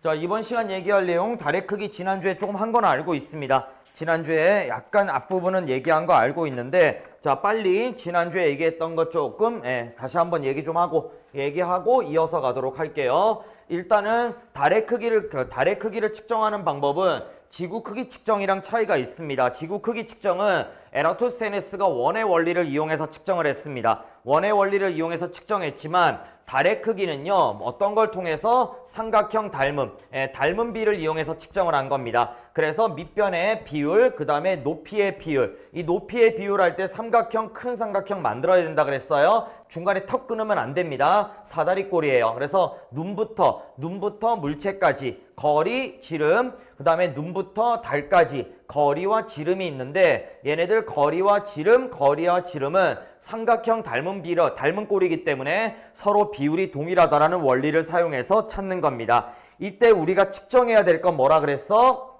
자, 이번 시간 얘기할 내용 달의 크기 지난주에 조금 한 건 알고 있습니다. 지난주에 약간 앞부분은 얘기한 거 알고 있는데 자, 빨리 지난주에 얘기했던 것 조금 다시 한번 얘기하고 이어서 가도록 할게요. 일단은 달의 크기를 측정하는 방법은 지구 크기 측정이랑 차이가 있습니다. 지구 크기 측정은 에라토스테네스가 원의 원리를 이용해서 측정을 했습니다. 원의 원리를 이용해서 측정했지만 달의 크기는요, 어떤 걸 통해서 삼각형 닮은 비를 이용해서 측정을 한 겁니다. 그래서 밑변의 비율, 그 다음에 높이의 비율. 이 높이의 비율 할 때 큰 삼각형 만들어야 된다 그랬어요. 중간에 턱 끊으면 안 됩니다. 사다리꼴이에요. 그래서 눈부터 물체까지 거리, 지름, 그 다음에 눈부터 달까지 거리와 지름이 있는데 얘네들 거리와 지름은 삼각형 닮은 꼴이기 때문에 서로 비율이 동일하다라는 원리를 사용해서 찾는 겁니다. 이때 우리가 측정해야 될 건 뭐라 그랬어?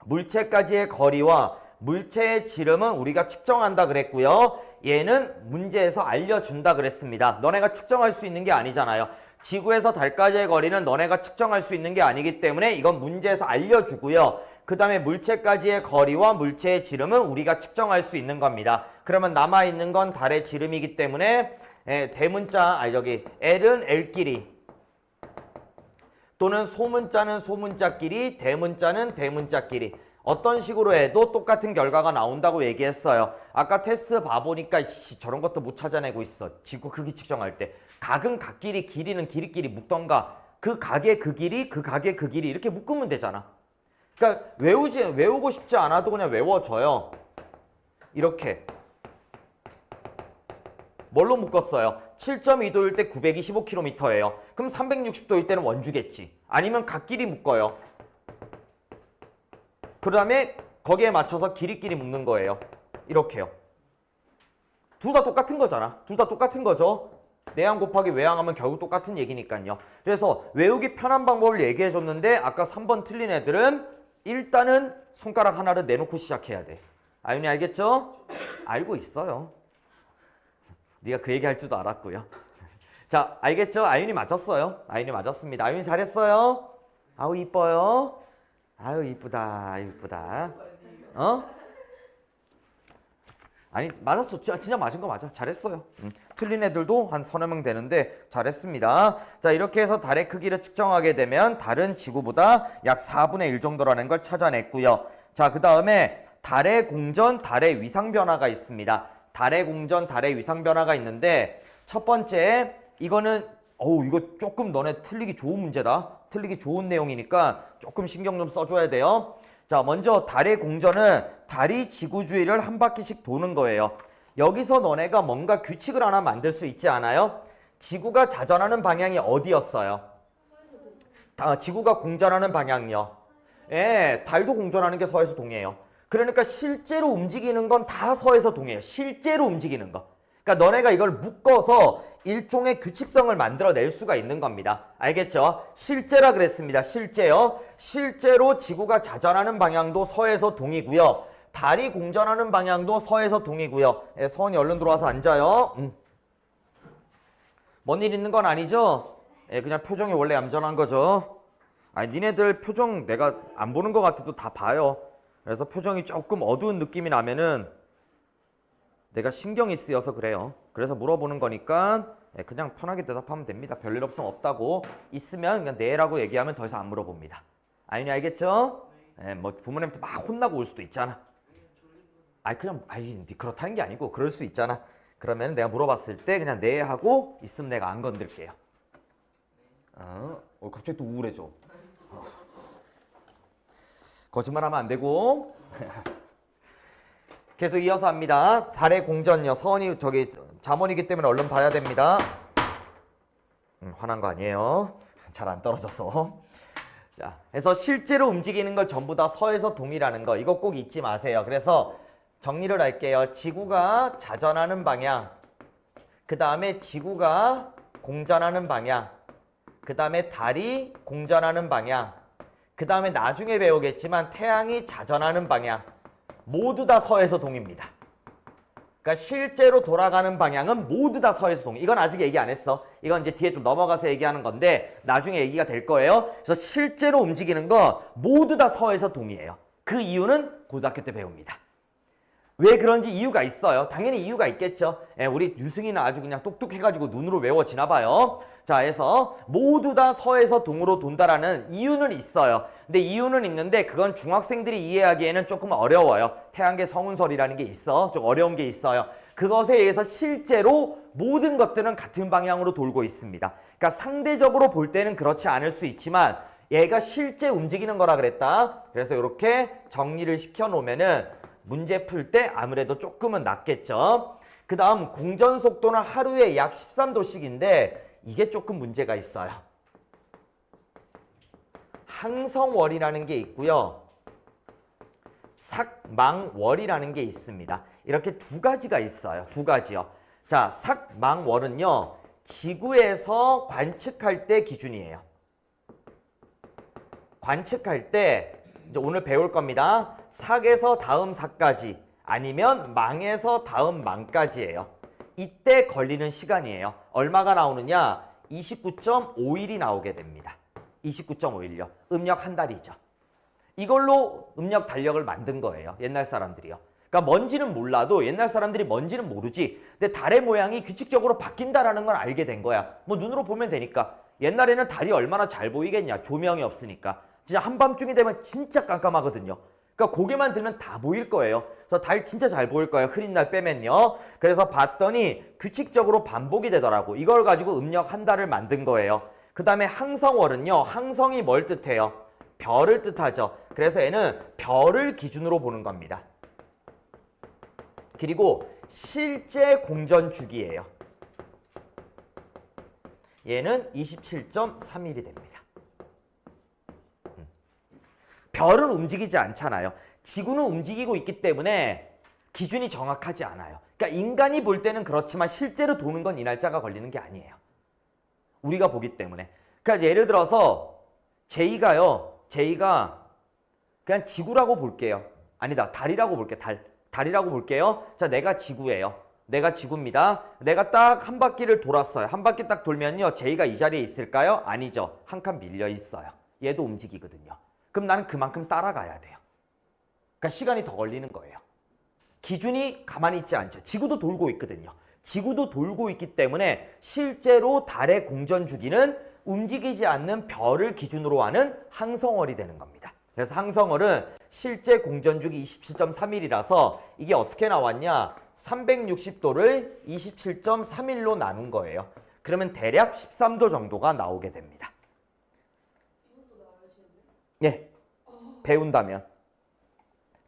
물체까지의 거리와 물체의 지름은 우리가 측정한다 그랬고요. 얘는 문제에서 알려준다 그랬습니다. 너네가 측정할 수 있는 게 아니잖아요. 지구에서 달까지의 거리는 너네가 측정할 수 있는 게 아니기 때문에 이건 문제에서 알려주고요. 그 다음에 물체까지의 거리와 물체의 지름은 우리가 측정할 수 있는 겁니다. 그러면 남아있는 건 달의 지름이기 때문에 L은 L끼리 또는 소문자는 소문자끼리, 대문자는 대문자끼리 어떤 식으로 해도 똑같은 결과가 나온다고 얘기했어요. 아까 테스트 봐보니까 저런 것도 못 찾아내고 있어. 지구 크기 측정할 때. 각은 각끼리, 길이는 길이끼리 묶던가 그 각의 그 길이, 그 각의 그 길이 이렇게 묶으면 되잖아. 그러니까 외우고 싶지 않아도 그냥 외워져요. 이렇게. 뭘로 묶었어요? 7.2도일 때 925km예요. 그럼 360도일 때는 원주겠지. 아니면 각끼리 묶어요. 그 다음에 거기에 맞춰서 길이끼리 묶는 거예요. 이렇게요. 둘 다 똑같은 거잖아. 둘 다 똑같은 거죠. 내항 곱하기 외항하면 결국 똑같은 얘기니까요. 그래서 외우기 편한 방법을 얘기해 줬는데 아까 3번 틀린 애들은 일단은 손가락 하나를 내놓고 시작해야 돼. 아윤이 알겠죠? 알고 있어요. 네가 그 얘기 할 줄도 알았고요. 자, 알겠죠? 아윤이 맞았어요. 아윤이 맞았습니다. 아윤이 잘했어요. 아우 이뻐요. 아유 이쁘다. 어? 아니 맞았어. 진짜 맞은 거 맞아. 잘했어요. 틀린 애들도 한 서너 명 되는데 잘했습니다. 자, 이렇게 해서 달의 크기를 측정하게 되면 달은 지구보다 약 4분의 1 정도라는 걸 찾아냈고요. 자, 그 다음에 달의 공전, 달의 위상 변화가 있습니다. 달의 공전, 달의 위상 변화가 있는데 첫 번째 이거는 이거 조금 너네 틀리기 좋은 문제다. 틀리기 좋은 내용이니까 조금 신경 좀 써줘야 돼요. 자, 먼저 달의 공전은 달이 지구 주위를 한 바퀴씩 도는 거예요. 여기서 너네가 뭔가 규칙을 하나 만들 수 있지 않아요? 지구가 자전하는 방향이 어디였어요? 지구가 공전하는 방향이요. 예, 달도 공전하는 게 서에서 동해요. 그러니까 실제로 움직이는 건 다 서에서 동해요. 실제로 움직이는 거. 그러니까 너네가 이걸 묶어서 일종의 규칙성을 만들어낼 수가 있는 겁니다. 알겠죠? 실제라 그랬습니다. 실제요. 실제로 지구가 자전하는 방향도 서에서 동이고요. 달이 공전하는 방향도 서에서 동이고요. 예, 서원이 얼른 들어와서 앉아요. 뭔 일 있는 건 아니죠? 예, 그냥 표정이 원래 얌전한 거죠. 아니, 니네들 표정 내가 안 보는 것 같아도 다 봐요. 그래서 표정이 조금 어두운 느낌이 나면은 내가 신경이 쓰여서 그래요. 그래서 물어보는 거니까 그냥 편하게 대답하면 됩니다. 별일 없으면 없다고. 있으면 그냥 네라고 얘기하면 더 이상 안 물어봅니다. 아윤이 알겠죠? 뭐 부모님한테 막 혼나고 올 수도 있잖아. 그렇다는 게 아니고 그럴 수 있잖아. 그러면 내가 물어봤을 때 그냥 네 하고 있으면 내가 안 건들게요. 갑자기 또 우울해져. 거짓말하면 안 되고. 계속 이어서 합니다. 달의 공전요. 서원이 잠원이기 때문에 얼른 봐야 됩니다. 화난 거 아니에요. 잘 안 떨어져서. 자, 그래서 실제로 움직이는 걸 전부 다 서에서 동이라는 거. 이거 꼭 잊지 마세요. 그래서 정리를 할게요. 지구가 자전하는 방향. 그 다음에 지구가 공전하는 방향. 그 다음에 달이 공전하는 방향. 그 다음에 나중에 배우겠지만 태양이 자전하는 방향. 모두 다 서에서 동입니다. 그러니까 실제로 돌아가는 방향은 모두 다 서에서 동. 이건 아직 얘기 안 했어. 이건 이제 뒤에 좀 넘어가서 얘기하는 건데 나중에 얘기가 될 거예요. 그래서 실제로 움직이는 건 모두 다 서에서 동이에요. 그 이유는 고등학교 때 배웁니다. 왜 그런지 이유가 있어요. 당연히 이유가 있겠죠. 우리 유승이는 아주 그냥 똑똑해가지고 눈으로 외워지나 봐요. 자, 해서 모두 다 서에서 동으로 돈다라는 이유는 있어요. 근데 이유는 있는데 그건 중학생들이 이해하기에는 조금 어려워요. 태양계 성운설이라는 게 있어. 좀 어려운 게 있어요. 그것에 의해서 실제로 모든 것들은 같은 방향으로 돌고 있습니다. 그러니까 상대적으로 볼 때는 그렇지 않을 수 있지만 얘가 실제 움직이는 거라 그랬다. 그래서 이렇게 정리를 시켜 놓으면은 문제 풀 때 아무래도 조금은 낫겠죠. 그 다음 공전 속도는 하루에 약 13도씩인데 이게 조금 문제가 있어요. 항성월이라는 게 있고요. 삭망월이라는 게 있습니다. 이렇게 두 가지가 있어요. 두 가지요. 자, 삭망월은요. 지구에서 관측할 때 기준이에요. 관측할 때 이제 오늘 배울 겁니다. 삭에서 다음 삭까지 아니면 망에서 다음 망까지예요. 이때 걸리는 시간이에요. 얼마가 나오느냐? 29.5일이 나오게 됩니다. 29.5일요. 음력 한 달이죠. 이걸로 음력 달력을 만든 거예요. 옛날 사람들이요. 그러니까 뭔지는 몰라도 옛날 사람들이 뭔지는 모르지. 근데 달의 모양이 규칙적으로 바뀐다라는 걸 알게 된 거야. 뭐 눈으로 보면 되니까. 옛날에는 달이 얼마나 잘 보이겠냐. 조명이 없으니까. 진짜 한밤중이 되면 진짜 깜깜하거든요. 그러니까 고개만 들면 다 보일 거예요. 그래서 달 진짜 잘 보일 거예요. 흐린 날 빼면요. 그래서 봤더니 규칙적으로 반복이 되더라고. 이걸 가지고 음력 한 달을 만든 거예요. 그 다음에 항성월은요. 항성이 뭘 뜻해요? 별을 뜻하죠. 그래서 얘는 별을 기준으로 보는 겁니다. 그리고 실제 공전 주기예요. 얘는 27.3일이 됩니다. 별은 움직이지 않잖아요. 지구는 움직이고 있기 때문에 기준이 정확하지 않아요. 그러니까 인간이 볼 때는 그렇지만 실제로 도는 건 이 날짜가 걸리는 게 아니에요. 우리가 보기 때문에. 그러니까 예를 들어서 제이가 그냥 지구라고 볼게요. 아니다. 달이라고 볼게요. 달이라고 볼게요. 자, 내가 지구예요. 내가 지구입니다. 내가 딱 한 바퀴를 돌았어요. 한 바퀴 딱 돌면요. 제이가 이 자리에 있을까요? 아니죠. 한 칸 밀려 있어요. 얘도 움직이거든요. 그럼 나는 그만큼 따라가야 돼요. 그러니까 시간이 더 걸리는 거예요. 기준이 가만히 있지 않죠. 지구도 돌고 있거든요. 지구도 돌고 있기 때문에 실제로 달의 공전 주기는 움직이지 않는 별을 기준으로 하는 항성월이 되는 겁니다. 그래서 항성월은 실제 공전 주기 27.3일이라서 이게 어떻게 나왔냐? 360도를 27.3일로 나눈 거예요. 그러면 대략 13도 정도가 나오게 됩니다. 예, 배운다면.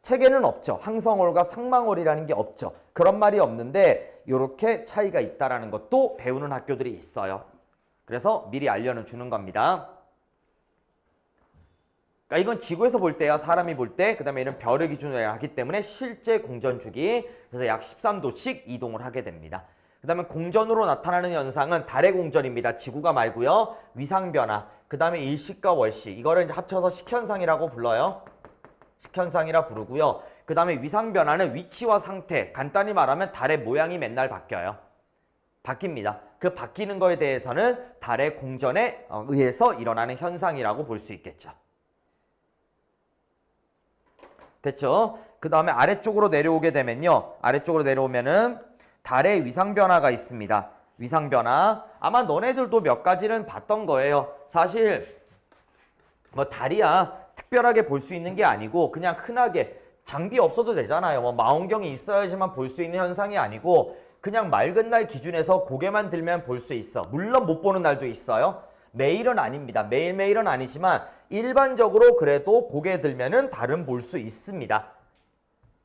책에는 없죠. 항성월과 상망월이라는 게 없죠. 그런 말이 없는데 이렇게 차이가 있다는 것도 배우는 학교들이 있어요. 그래서 미리 알려는 주는 겁니다. 그러니까 이건 지구에서 볼 때야, 사람이 볼 때, 그 다음에 이런 별을 기준으로 하기 때문에 실제 공전 주기, 그래서 약 13도씩 이동을 하게 됩니다. 그 다음에 공전으로 나타나는 현상은 달의 공전입니다. 지구가 말고요. 위상변화, 그 다음에 일식과 월식, 이거를 이제 합쳐서 식현상이라고 불러요. 식현상이라 부르고요. 그 다음에 위상변화는 위치와 상태, 간단히 말하면 달의 모양이 맨날 바뀌어요. 바뀝니다. 그 바뀌는 거에 대해서는 달의 공전에 의해서 일어나는 현상이라고 볼 수 있겠죠. 됐죠? 그 다음에 아래쪽으로 내려오게 되면요. 아래쪽으로 내려오면은 달의 위상변화가 있습니다. 위상변화. 아마 너네들도 몇 가지는 봤던 거예요. 사실 뭐 달이야 특별하게 볼 수 있는 게 아니고 그냥 흔하게 장비 없어도 되잖아요. 뭐 망원경이 있어야지만 볼 수 있는 현상이 아니고 그냥 맑은 날 기준에서 고개만 들면 볼 수 있어. 물론 못 보는 날도 있어요. 매일은 아닙니다. 매일매일은 아니지만 일반적으로 그래도 고개 들면은 달은 볼 수 있습니다.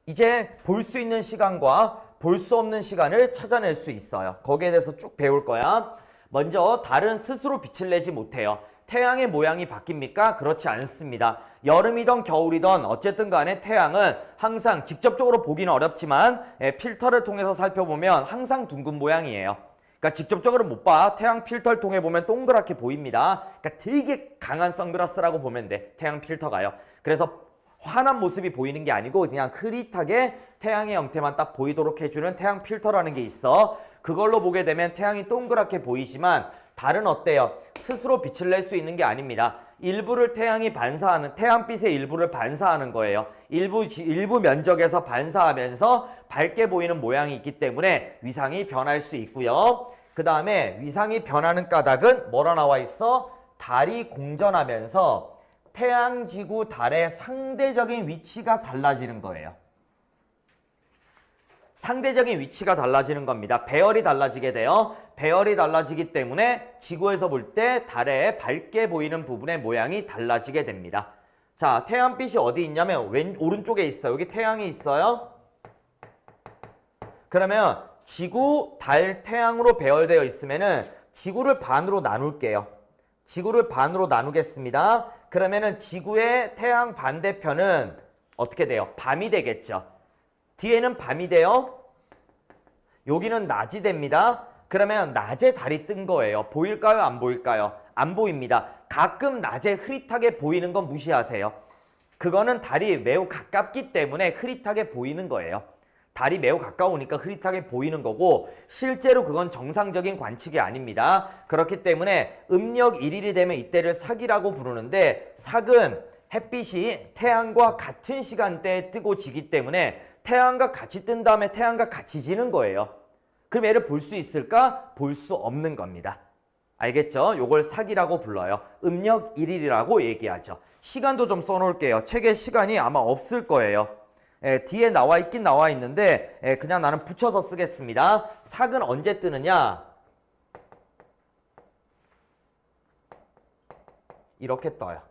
이제 볼 수 있는 시간과 볼 수 없는 시간을 찾아낼 수 있어요. 거기에 대해서 쭉 배울 거야. 먼저 달은 스스로 빛을 내지 못해요. 태양의 모양이 바뀝니까? 그렇지 않습니다. 여름이든 겨울이든 어쨌든 간에 태양은 항상 직접적으로 보기는 어렵지만 필터를 통해서 살펴보면 항상 둥근 모양이에요. 그러니까 직접적으로 못 봐. 태양 필터를 통해 보면 동그랗게 보입니다. 그러니까 되게 강한 선글라스라고 보면 돼. 태양 필터가요. 그래서 환한 모습이 보이는 게 아니고 그냥 흐릿하게 태양의 형태만 딱 보이도록 해주는 태양 필터라는 게 있어. 그걸로 보게 되면 태양이 동그랗게 보이지만 달은 어때요? 스스로 빛을 낼 수 있는 게 아닙니다. 일부를 태양이 반사하는, 태양빛의 일부를 반사하는 거예요. 일부 면적에서 반사하면서 밝게 보이는 모양이 있기 때문에 위상이 변할 수 있고요. 그 다음에 위상이 변하는 까닭은 뭐라 나와 있어? 달이 공전하면서 태양, 지구, 달의 상대적인 위치가 달라지는 거예요. 상대적인 위치가 달라지는 겁니다. 배열이 달라지게 돼요. 배열이 달라지기 때문에 지구에서 볼 때 달에 밝게 보이는 부분의 모양이 달라지게 됩니다. 자, 태양빛이 어디 있냐면 오른쪽에 있어요. 여기 태양이 있어요. 그러면 지구, 달, 태양으로 배열되어 있으면은 지구를 반으로 나눌게요. 지구를 반으로 나누겠습니다. 그러면은 지구의 태양 반대편은 어떻게 돼요? 밤이 되겠죠. 뒤에는 밤이 돼요. 여기는 낮이 됩니다. 그러면 낮에 달이 뜬 거예요. 보일까요? 안 보일까요? 안 보입니다. 가끔 낮에 흐릿하게 보이는 건 무시하세요. 그거는 달이 매우 가깝기 때문에 흐릿하게 보이는 거예요. 달이 매우 가까우니까 흐릿하게 보이는 거고 실제로 그건 정상적인 관측이 아닙니다. 그렇기 때문에 음력 1일이 되면 이때를 삭이라고 부르는데 삭은 햇빛이 태양과 같은 시간대에 뜨고 지기 때문에 태양과 같이 뜬 다음에 태양과 같이 지는 거예요. 그럼 얘를 볼 수 있을까? 볼 수 없는 겁니다. 알겠죠? 요걸 삭이라고 불러요. 음력 1일이라고 얘기하죠. 시간도 좀 써놓을게요. 책에 시간이 아마 없을 거예요. 뒤에 나와 있긴 나와 있는데 그냥 나는 붙여서 쓰겠습니다. 삭은 언제 뜨느냐? 이렇게 떠요.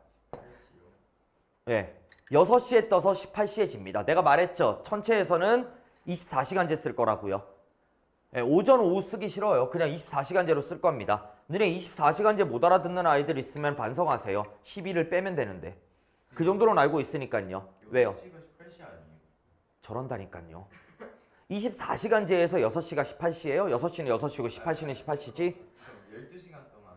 예. 6시에 떠서 18시에 집니다. 내가 말했죠. 천체에서는 24시간제 쓸 거라고요. 예, 오전, 오후 쓰기 싫어요. 그냥 24시간제로 쓸 겁니다. 너네 24시간제 못 알아듣는 아이들 있으면 반성하세요. 12를 빼면 되는데. 그 정도로는 알고 있으니까요. 왜요? 18시 아니에요? 저런다니까요. 24시간제에서 6시가 18시예요? 6시는 6시고 18시는 18시지? 12시간 동안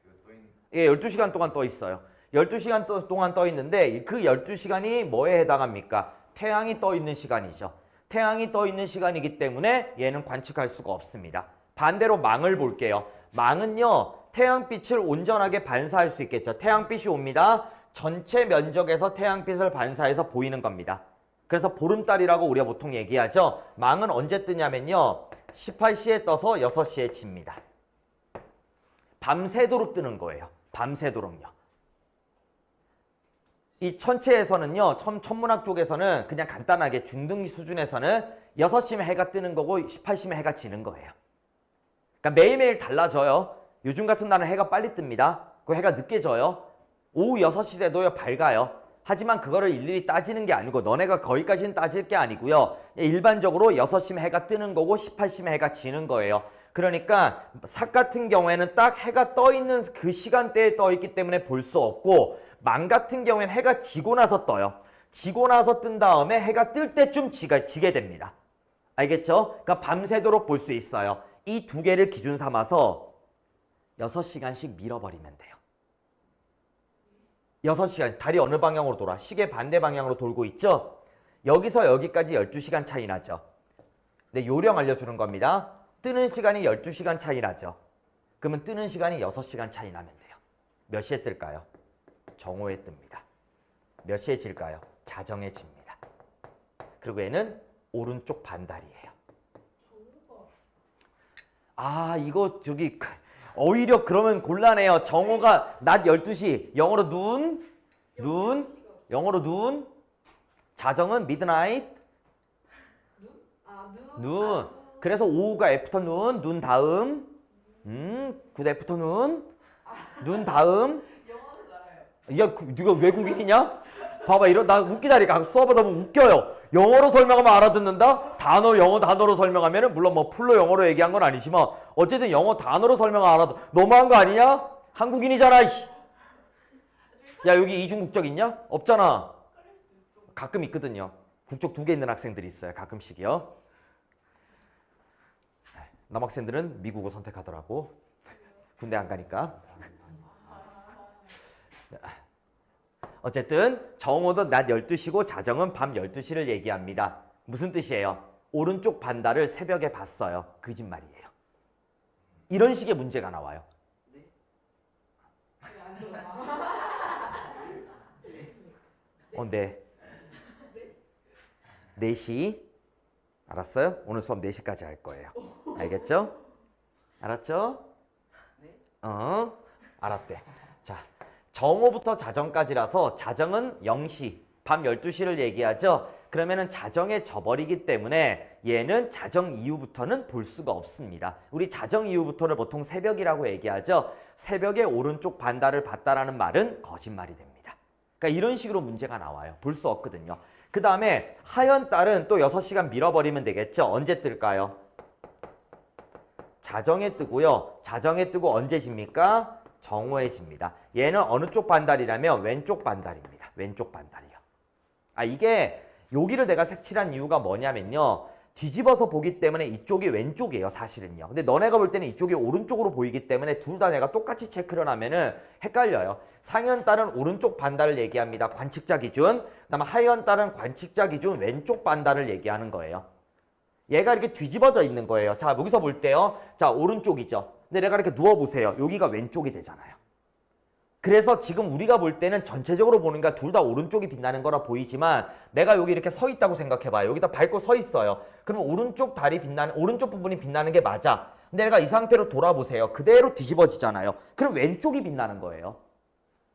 그거 떠 있는. 예, 12시간 동안 떠 있어요. 12시간 동안 떠 있는데 그 12시간이 뭐에 해당합니까? 태양이 떠 있는 시간이죠. 태양이 떠 있는 시간이기 때문에 얘는 관측할 수가 없습니다. 반대로 망을 볼게요. 망은요, 태양빛을 온전하게 반사할 수 있겠죠. 태양빛이 옵니다. 전체 면적에서 태양빛을 반사해서 보이는 겁니다. 그래서 보름달이라고 우리가 보통 얘기하죠. 망은 언제 뜨냐면요, 18시에 떠서 6시에 집니다. 밤새도록 뜨는 거예요. 밤새도록요. 이 천체에서는요, 천문학 쪽에서는 그냥 간단하게 중등기 수준에서는 6시면 해가 뜨는 거고 18시면 해가 지는 거예요. 그러니까 매일매일 달라져요. 요즘 같은 날은 해가 빨리 뜹니다. 그 해가 늦게 져요. 오후 6시 돼도요, 밝아요. 하지만 그거를 일일이 따지는 게 아니고 너네가 거기까지는 따질 게 아니고요. 일반적으로 6시면 해가 뜨는 거고 18시면 해가 지는 거예요. 그러니까 삭 같은 경우에는 딱 해가 떠 있는 그 시간대에 떠 있기 때문에 볼 수 없고 망 같은 경우에는 해가 지고 나서 떠요. 지고 나서 뜬 다음에 해가 뜰 때쯤 지게 됩니다. 알겠죠? 그러니까 밤새도록 볼 수 있어요. 이 두 개를 기준 삼아서 6시간씩 밀어버리면 돼요. 6시간, 달이 어느 방향으로 돌아? 시계 반대 방향으로 돌고 있죠? 여기서 여기까지 12시간 차이 나죠? 네, 요령 알려주는 겁니다. 뜨는 시간이 12시간 차이 나죠? 그러면 뜨는 시간이 6시간 차이 나면 돼요. 몇 시에 뜰까요? 정오에 뜹니다. 몇 시에 질까요? 자정에 집니다. 그리고 얘는 오른쪽 반달이에요. 아, 이거 저기 오히려 그러면 곤란해요. 정오가 낮 12시, 영어로 영어로 눈, 자정은 midnight, 눈. 그래서 오후가 애프터눈, 눈 다음, 굿 애프터눈, 눈 다음. 야, 네가 외국인이냐? 봐봐, 나 웃기다니까. 수업하다 보면 웃겨요. 영어로 설명하면 알아듣는다? 영어 단어로 설명하면은, 물론 뭐 풀로 영어로 얘기한 건 아니지만, 어쨌든 영어 단어로 설명하면 알아듣. 너무한 거 아니냐? 한국인이잖아, 이씨. 야, 여기 이중 국적 있냐? 없잖아. 가끔 있거든요. 국적 2개 있는 학생들이 있어요. 가끔씩이요. 남학생들은 미국을 선택하더라고. 군대 안 가니까. 어쨌든 정오는 낮 12시고 자정은 밤 12시를 얘기합니다. 무슨 뜻이에요? 오른쪽 반달을 새벽에 봤어요. 거짓말이에요. 이런 식의 문제가 나와요. 네. 4시. 알았어요? 오늘 수업 4시까지 할 거예요. 알겠죠? 알았죠? 알았대. 자, 정오부터 자정까지라서 자정은 0시, 밤 12시를 얘기하죠. 그러면은 자정에 져버리기 때문에 얘는 자정 이후부터는 볼 수가 없습니다. 우리 자정 이후부터를 보통 새벽이라고 얘기하죠. 새벽에 오른쪽 반달을 봤다라는 말은 거짓말이 됩니다. 그러니까 이런 식으로 문제가 나와요. 볼 수 없거든요. 그 다음에 하얀 달은 또 6시간 밀어버리면 되겠죠. 언제 뜰까요? 자정에 뜨고요. 자정에 뜨고 언제 집니까? 정오에 집니다. 얘는 어느 쪽 반달이라면 왼쪽 반달입니다. 왼쪽 반달이요. 이게 여기를 내가 색칠한 이유가 뭐냐면요. 뒤집어서 보기 때문에 이쪽이 왼쪽이에요. 사실은요. 근데 너네가 볼 때는 이쪽이 오른쪽으로 보이기 때문에 둘 다 내가 똑같이 체크를 하면은 헷갈려요. 상현달은 오른쪽 반달을 얘기합니다. 관측자 기준. 그다음에 하현달은 관측자 기준 왼쪽 반달을 얘기하는 거예요. 얘가 이렇게 뒤집어져 있는 거예요. 자, 여기서 볼 때요. 자, 오른쪽이죠. 근데 내가 이렇게 누워보세요. 여기가 왼쪽이 되잖아요. 그래서 지금 우리가 볼 때는 전체적으로 보니까 둘 다 오른쪽이 빛나는 거라 보이지만 내가 여기 이렇게 서 있다고 생각해봐요. 여기다 밟고 서 있어요. 그러면 오른쪽 다리 빛나는, 오른쪽 부분이 빛나는 게 맞아. 근데 내가 이 상태로 돌아보세요. 그대로 뒤집어지잖아요. 그럼 왼쪽이 빛나는 거예요.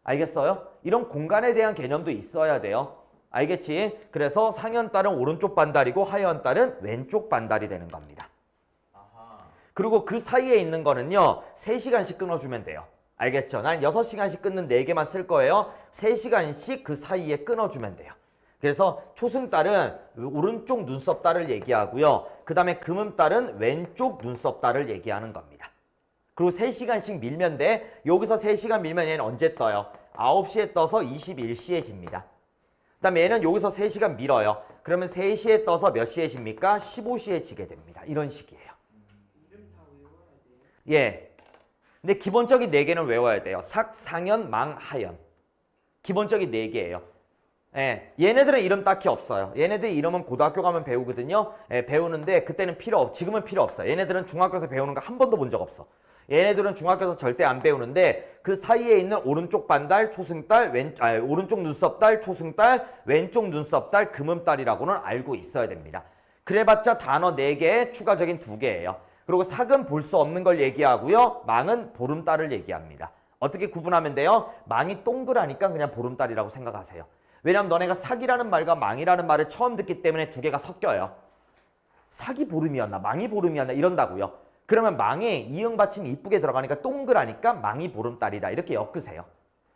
알겠어요? 이런 공간에 대한 개념도 있어야 돼요. 알겠지? 그래서 상현달은 오른쪽 반달이고 하현달은 왼쪽 반달이 되는 겁니다. 아하. 그리고 그 사이에 있는 거는요. 3시간씩 끊어주면 돼요. 알겠죠? 난 6시간씩 끊는 4개만 쓸 거예요. 3시간씩 그 사이에 끊어주면 돼요. 그래서 초승달은 오른쪽 눈썹달을 얘기하고요. 그 다음에 금음달은 왼쪽 눈썹달을 얘기하는 겁니다. 그리고 3시간씩 밀면 돼. 여기서 3시간 밀면 얘는 언제 떠요? 9시에 떠서 21시에 집니다. 그 다음에 얘는 여기서 3시간 밀어요. 그러면 3시에 떠서 몇 시에 집니까? 15시에 지게 됩니다. 이런 식이에요. 이름 다 외워야 돼요? 예. 근데 기본적인 4개는 외워야 돼요. 삭, 상현, 망, 하현. 기본적인 4개예요. 예. 얘네들은 이름 딱히 없어요. 얘네들 이름은 고등학교 가면 배우거든요. 예, 배우는데 그때는 지금은 필요 없어요. 얘네들은 중학교에서 배우는 거 한 번도 본 적 없어. 얘네들은 중학교에서 절대 안 배우는데 그 사이에 있는 오른쪽 반달, 초승달, 오른쪽 눈썹달, 초승달, 왼쪽 눈썹달, 금음달이라고는 알고 있어야 됩니다. 그래봤자 단어 4개, 추가적인 2개예요. 그리고 삭은 볼 수 없는 걸 얘기하고요. 망은 보름달을 얘기합니다. 어떻게 구분하면 돼요? 망이 동그라니까 그냥 보름달이라고 생각하세요. 왜냐면 너네가 삭이라는 말과 망이라는 말을 처음 듣기 때문에 2개가 섞여요. 삭이 보름이었나 망이 보름이었나 이런다고요. 그러면 망에 이응 받침이 이쁘게 들어가니까 동그라니까 망이 보름달이다 이렇게 엮으세요.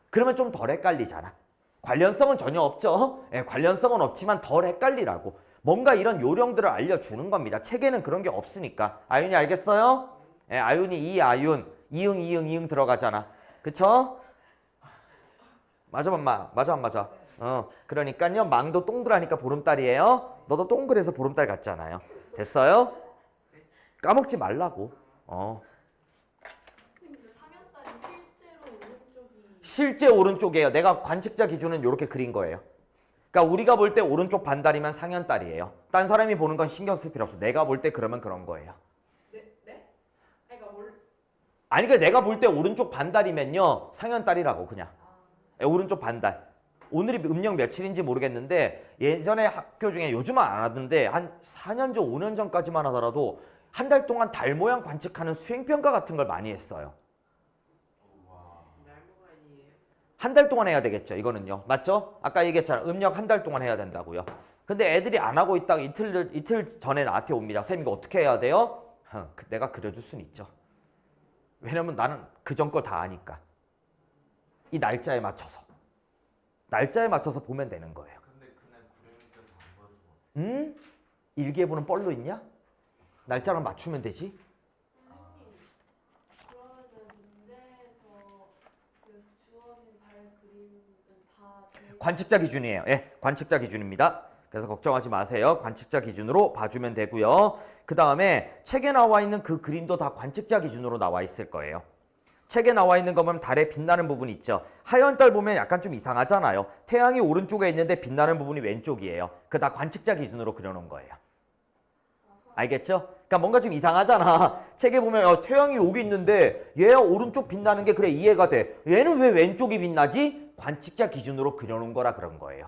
그러면 좀 덜 헷갈리잖아. 관련성은 전혀 없죠. 예, 관련성은 없지만 덜 헷갈리라고. 뭔가 이런 요령들을 알려주는 겁니다. 책에는 그런 게 없으니까. 아윤이 알겠어요? 예, 아윤이 이아윤 이응 들어가잖아. 그쵸? 맞아 안 맞아? 그러니까요. 망도 동그라니까 보름달이에요. 너도 동그래서 보름달 같잖아요. 됐어요? 까먹지 말라고. 근데 상현달이 실제로 오른쪽이 실제 오른쪽이에요. 내가 관측자 기준은 이렇게 그린 거예요. 그러니까 우리가 볼 때 오른쪽 반달이면 상현달이에요. 딴 사람이 보는 건 신경 쓸 필요 없어. 내가 볼 때 그러면 그런 거예요. 네? 그러니까 아니 그러니까 내가 볼 때 오른쪽 반달이면요. 상현달이라고 그냥. 오른쪽 반달. 오늘이 음력 며칠인지 모르겠는데 예전에 학교 중에 요즘은 안 하던데 한 4년 전, 5년 전까지만 하더라도 한 달 동안 달 모양 관측하는 수행평가 같은 걸 많이 했어요. 날모간이에요? 한 달 동안 해야 되겠죠. 이거는요. 맞죠? 아까 얘기했잖아. 음력 한 달 동안 해야 된다고요. 근데 애들이 안 하고 있다가 이틀 전에 나한테 옵니다. 쌤 이거 어떻게 해야 돼요? 내가 그려줄 수는 있죠. 왜냐면 나는 그전 걸 다 아니까. 이 날짜에 맞춰서. 날짜에 맞춰서 보면 되는 거예요. 근데 그날 구름이 껴서 안 보여서 일기예보는 뻘로 있냐? 날짜랑 맞추면 되지. 선생님 그러면은 문제에서 그 주어진 달 그림은 다 관측자 기준이에요. 예, 관측자 기준입니다. 그래서 걱정하지 마세요. 관측자 기준으로 봐주면 되고요. 그 다음에 책에 나와 있는 그 그림도 다 관측자 기준으로 나와 있을 거예요. 책에 나와 있는 거 보면 달에 빛나는 부분 있죠. 하얀 달 보면 약간 좀 이상하잖아요. 태양이 오른쪽에 있는데 빛나는 부분이 왼쪽이에요. 그 다 관측자 기준으로 그려놓은 거예요. 알겠죠? 그러니까 뭔가 좀 이상하잖아. 책에 보면 태양이 여기 있는데 얘가 오른쪽 빛나는 게 그래 이해가 돼. 얘는 왜 왼쪽이 빛나지? 관측자 기준으로 그려놓은 거라 그런 거예요.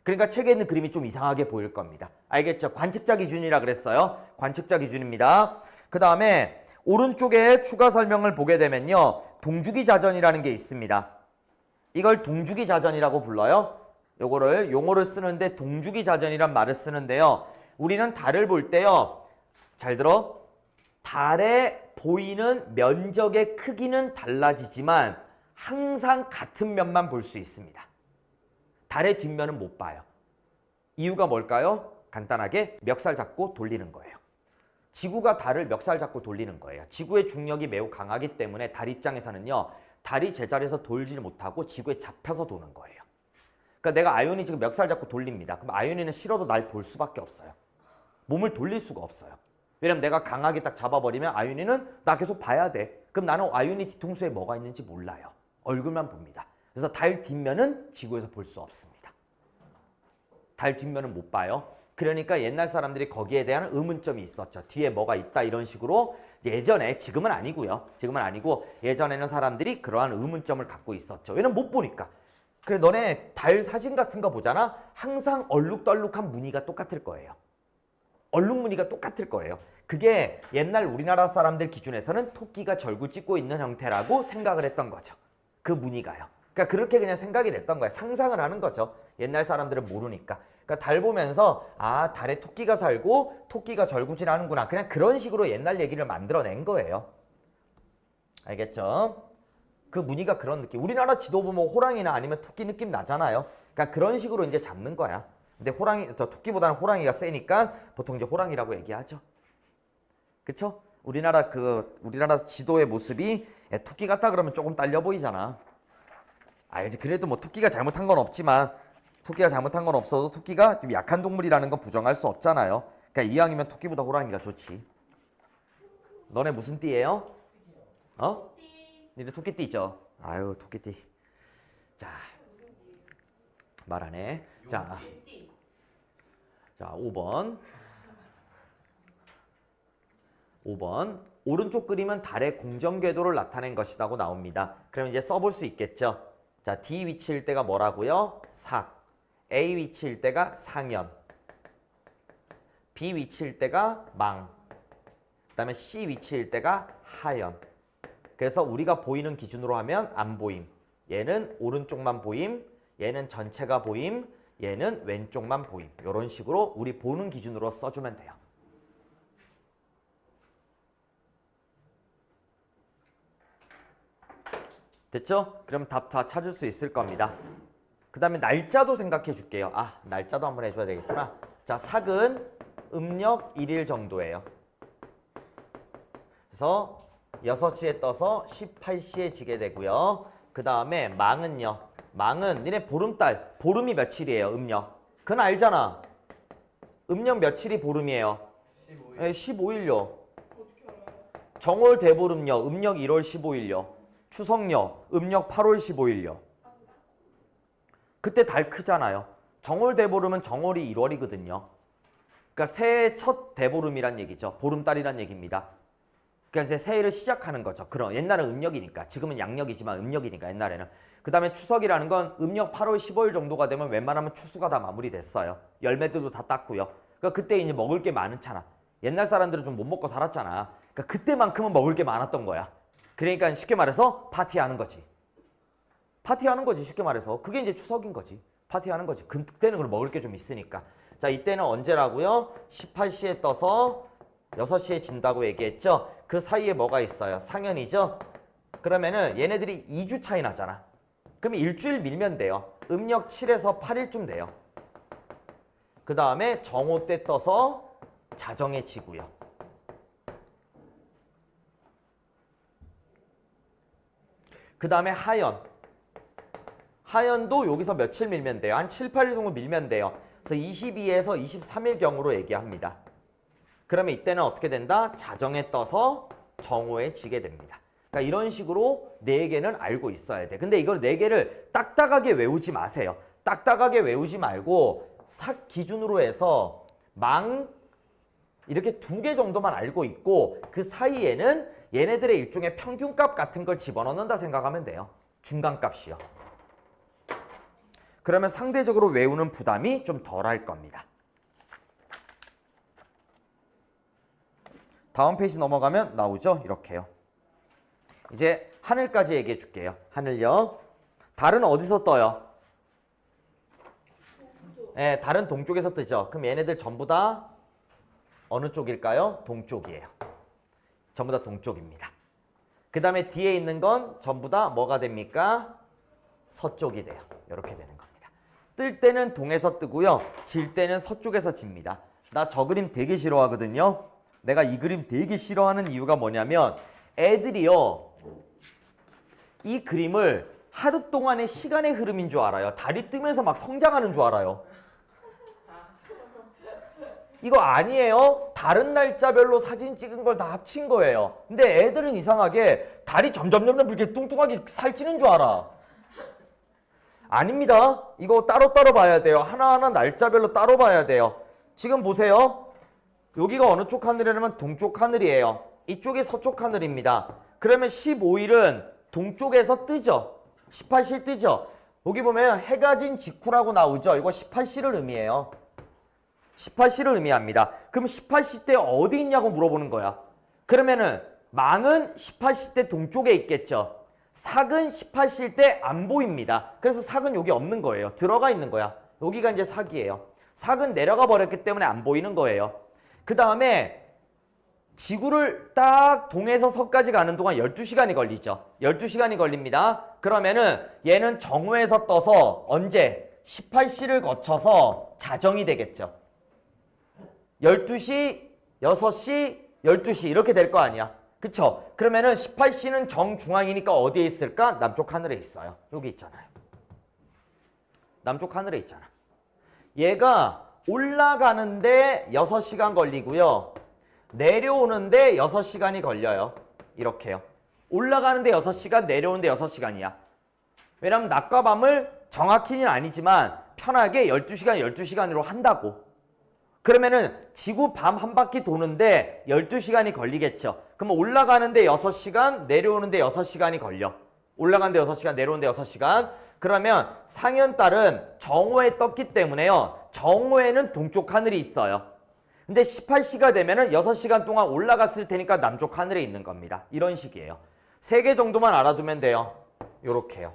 그러니까 책에 있는 그림이 좀 이상하게 보일 겁니다. 알겠죠? 관측자 기준이라 그랬어요. 관측자 기준입니다. 그 다음에 오른쪽에 추가 설명을 보게 되면요. 동주기 자전이라는 게 있습니다. 이걸 동주기 자전이라고 불러요. 요거를 용어를 쓰는데 동주기 자전이란 말을 쓰는데요. 우리는 달을 볼 때요. 잘 들어. 달에 보이는 면적의 크기는 달라지지만 항상 같은 면만 볼 수 있습니다. 달의 뒷면은 못 봐요. 이유가 뭘까요? 간단하게 멱살 잡고 돌리는 거예요. 지구가 달을 멱살 잡고 돌리는 거예요. 지구의 중력이 매우 강하기 때문에 달 입장에서는요. 달이 제자리에서 돌지를 못하고 지구에 잡혀서 도는 거예요. 그러니까 내가 아이온이 지금 멱살 잡고 돌립니다. 그럼 아이온이는 싫어도 날 볼 수밖에 없어요. 몸을 돌릴 수가 없어요. 왜냐면 내가 강하게 딱 잡아버리면 아이온이는 나 계속 봐야 돼. 그럼 나는 아이온이 뒤통수에 뭐가 있는지 몰라요. 얼굴만 봅니다. 그래서 달 뒷면은 지구에서 볼 수 없습니다. 달 뒷면은 못 봐요. 그러니까 옛날 사람들이 거기에 대한 의문점이 있었죠. 뒤에 뭐가 있다 이런 식으로 예전에, 지금은 아니고요. 지금은 아니고 예전에는 사람들이 그러한 의문점을 갖고 있었죠. 왜냐면 못 보니까. 그래 너네 달 사진 같은 거 보잖아. 항상 얼룩덜룩한 무늬가 똑같을 거예요. 얼룩 무늬가 똑같을 거예요. 그게 옛날 우리나라 사람들 기준에서는 토끼가 절구 찍고 있는 형태라고 생각을 했던 거죠. 그 무늬가요. 그러니까 그렇게 그냥 생각이 됐던 거예요. 상상을 하는 거죠. 옛날 사람들은 모르니까. 그러니까 달 보면서 아 달에 토끼가 살고 토끼가 절구질하는구나. 그냥 그런 식으로 옛날 얘기를 만들어낸 거예요. 알겠죠? 그 무늬가 그런 느낌. 우리나라 지도 보면 호랑이나 아니면 토끼 느낌 나잖아요. 그러니까 그런 식으로 이제 잡는 거야. 근데 토끼보다는 호랑이가 세니까 보통 이제 호랑이라고 얘기하죠. 그쵸? 우리나라 지도의 모습이 토끼 같다 그러면 조금 딸려 보이잖아. 알지? 그래도 뭐 토끼가 잘못한 건 없지만 토끼가 잘못한 건 없어도 토끼가 좀 약한 동물이라는 건 부정할 수 없잖아요. 그러니까 이왕이면 토끼보다 호랑이가 좋지. 너네 무슨 띠예요? 어? 니네 토끼띠죠? 아유 토끼띠. 자 말하네. 자 5번. 오른쪽 그림은 달의 공정 궤도를 나타낸 것이라고 나옵니다. 그럼 이제 써볼 수 있겠죠. 자 D 위치일 때가 뭐라고요? 삭. A 위치일 때가 상현. B 위치일 때가 망. 그 다음에 C 위치일 때가 하현. 그래서 우리가 보이는 기준으로 하면 안 보임. 얘는 오른쪽만 보임. 얘는 전체가 보임. 얘는 왼쪽만 보임. 이런 식으로 우리 보는 기준으로 써주면 돼요. 됐죠? 그럼 답 다 찾을 수 있을 겁니다. 그 다음에 날짜도 생각해 줄게요. 아, 날짜도 한번 해줘야 되겠구나. 자, 삭은 음력 1일 정도예요. 그래서 6시에 떠서 18시에 지게 되고요. 그 다음에 망은요. 망은 니네 보름달, 보름이 며칠이에요, 음력. 그건 알잖아. 음력 며칠이 보름이에요? 15일. 네, 15일요. 어떻게 알아요? 정월 대보름요. 음력 1월 15일요. 추석요. 음력 8월 15일요. 그때 달 크잖아요. 정월 대보름은 정월이 1월이거든요. 그러니까 새해 첫 대보름이란 얘기죠. 보름달이란 얘기입니다. 그러니까 이제 새해를 시작하는 거죠. 그럼 옛날은 음력이니까. 지금은 양력이지만 음력이니까 옛날에는. 그 다음에 추석이라는 건 음력 8월 15일 정도가 되면 웬만하면 추수가 다 마무리됐어요. 열매들도 다 땄고요. 그러니까 그때 이제 먹을 게 많잖아. 옛날 사람들은 좀 못 먹고 살았잖아. 그러니까 그때만큼은 먹을 게 많았던 거야. 그러니까 쉽게 말해서 파티하는 거지. 파티하는 거지 쉽게 말해서. 그게 이제 추석인 거지. 파티하는 거지. 그때는 그럼 먹을 게 좀 있으니까. 자 이때는 언제라고요? 18시에 떠서 6시에 진다고 얘기했죠. 그 사이에 뭐가 있어요? 상현이죠. 그러면은 얘네들이 2주 차이 나잖아. 그러면 일주일 밀면 돼요. 음력 7에서 8일쯤 돼요. 그 다음에 정오 때 떠서 자정에 지고요. 그 다음에 하연. 하연도 여기서 며칠 밀면 돼요? 한 7, 8일 정도 밀면 돼요. 그래서 22에서 23일경으로 얘기합니다. 그러면 이때는 어떻게 된다? 자정에 떠서 정오에 지게 됩니다. 그러니까 이런 식으로 4개는 알고 있어야 돼. 근데 이걸 4개를 딱딱하게 외우지 마세요. 딱딱하게 외우지 말고 삭 기준으로 해서 이렇게 2개 정도만 알고 있고 그 사이에는 얘네들의 일종의 평균값 같은 걸 집어넣는다 생각하면 돼요. 중간값이요. 그러면 상대적으로 외우는 부담이 좀 덜할 겁니다. 다음 페이지 넘어가면 나오죠? 이렇게요. 이제 하늘까지 얘기해 줄게요. 하늘요. 달은 어디서 떠요? 네, 달은 동쪽에서 뜨죠. 그럼 얘네들 전부 다 어느 쪽일까요? 동쪽이에요. 전부 다 동쪽입니다. 그 다음에 뒤에 있는 건 전부 다 뭐가 됩니까? 서쪽이 돼요. 이렇게 되는 겁니다. 뜰 때는 동에서 뜨고요. 질 때는 서쪽에서 집니다. 나 저 그림 되게 싫어하거든요. 내가 이 그림 되게 싫어하는 이유가 뭐냐면 애들이요. 이 그림을 하루 동안의 시간의 흐름인 줄 알아요. 달이 뜨면서 막 성장하는 줄 알아요. 이거 아니에요. 다른 날짜별로 사진 찍은 걸 다 합친 거예요. 근데 애들은 이상하게 달이 점점 이렇게 뚱뚱하게 살찌는 줄 알아. 아닙니다. 이거 따로따로 봐야 돼요. 하나하나 날짜별로 따로 봐야 돼요. 지금 보세요. 여기가 어느 쪽 하늘이냐면 동쪽 하늘이에요. 이쪽이 서쪽 하늘입니다. 그러면 15일은 동쪽에서 뜨죠. 18시 뜨죠. 여기 보면 해가 진 직후라고 나오죠. 이거 18시를 의미해요. 18시를 의미합니다. 그럼 18시 때 어디 있냐고 물어보는 거야. 그러면은 망은 18시 때 동쪽에 있겠죠. 삭은 18시일 때 안 보입니다. 그래서 삭은 여기 없는 거예요. 들어가 있는 거야. 여기가 이제 삭이에요. 삭은 내려가 버렸기 때문에 안 보이는 거예요. 그 다음에 지구를 딱 동에서 서까지 가는 동안 12시간이 걸리죠. 12시간이 걸립니다. 그러면은 얘는 정오에서 떠서 언제? 18시를 거쳐서 자정이 되겠죠. 12시, 6시, 12시 이렇게 될 거 아니야. 그쵸? 그러면은 18시는 정중앙이니까 어디에 있을까? 남쪽 하늘에 있어요. 여기 있잖아요. 남쪽 하늘에 있잖아. 얘가 올라가는데 6시간 걸리고요. 내려오는데 6시간이 걸려요. 이렇게요. 올라가는데 6시간, 내려오는데 6시간이야. 왜냐면 낮과 밤을 정확히는 아니지만 편하게 12시간, 12시간으로 한다고. 그러면은 지구 밤 한 바퀴 도는데 12시간이 걸리겠죠. 그러면 올라가는데 6시간, 내려오는데 6시간이 걸려. 올라가는데 6시간, 내려오는데 6시간. 그러면 상현달은 정오에 떴기 때문에요. 정오에는 동쪽 하늘이 있어요. 근데 18시가 되면은 6시간 동안 올라갔을 테니까 남쪽 하늘에 있는 겁니다. 이런 식이에요. 3개 정도만 알아두면 돼요. 요렇게요.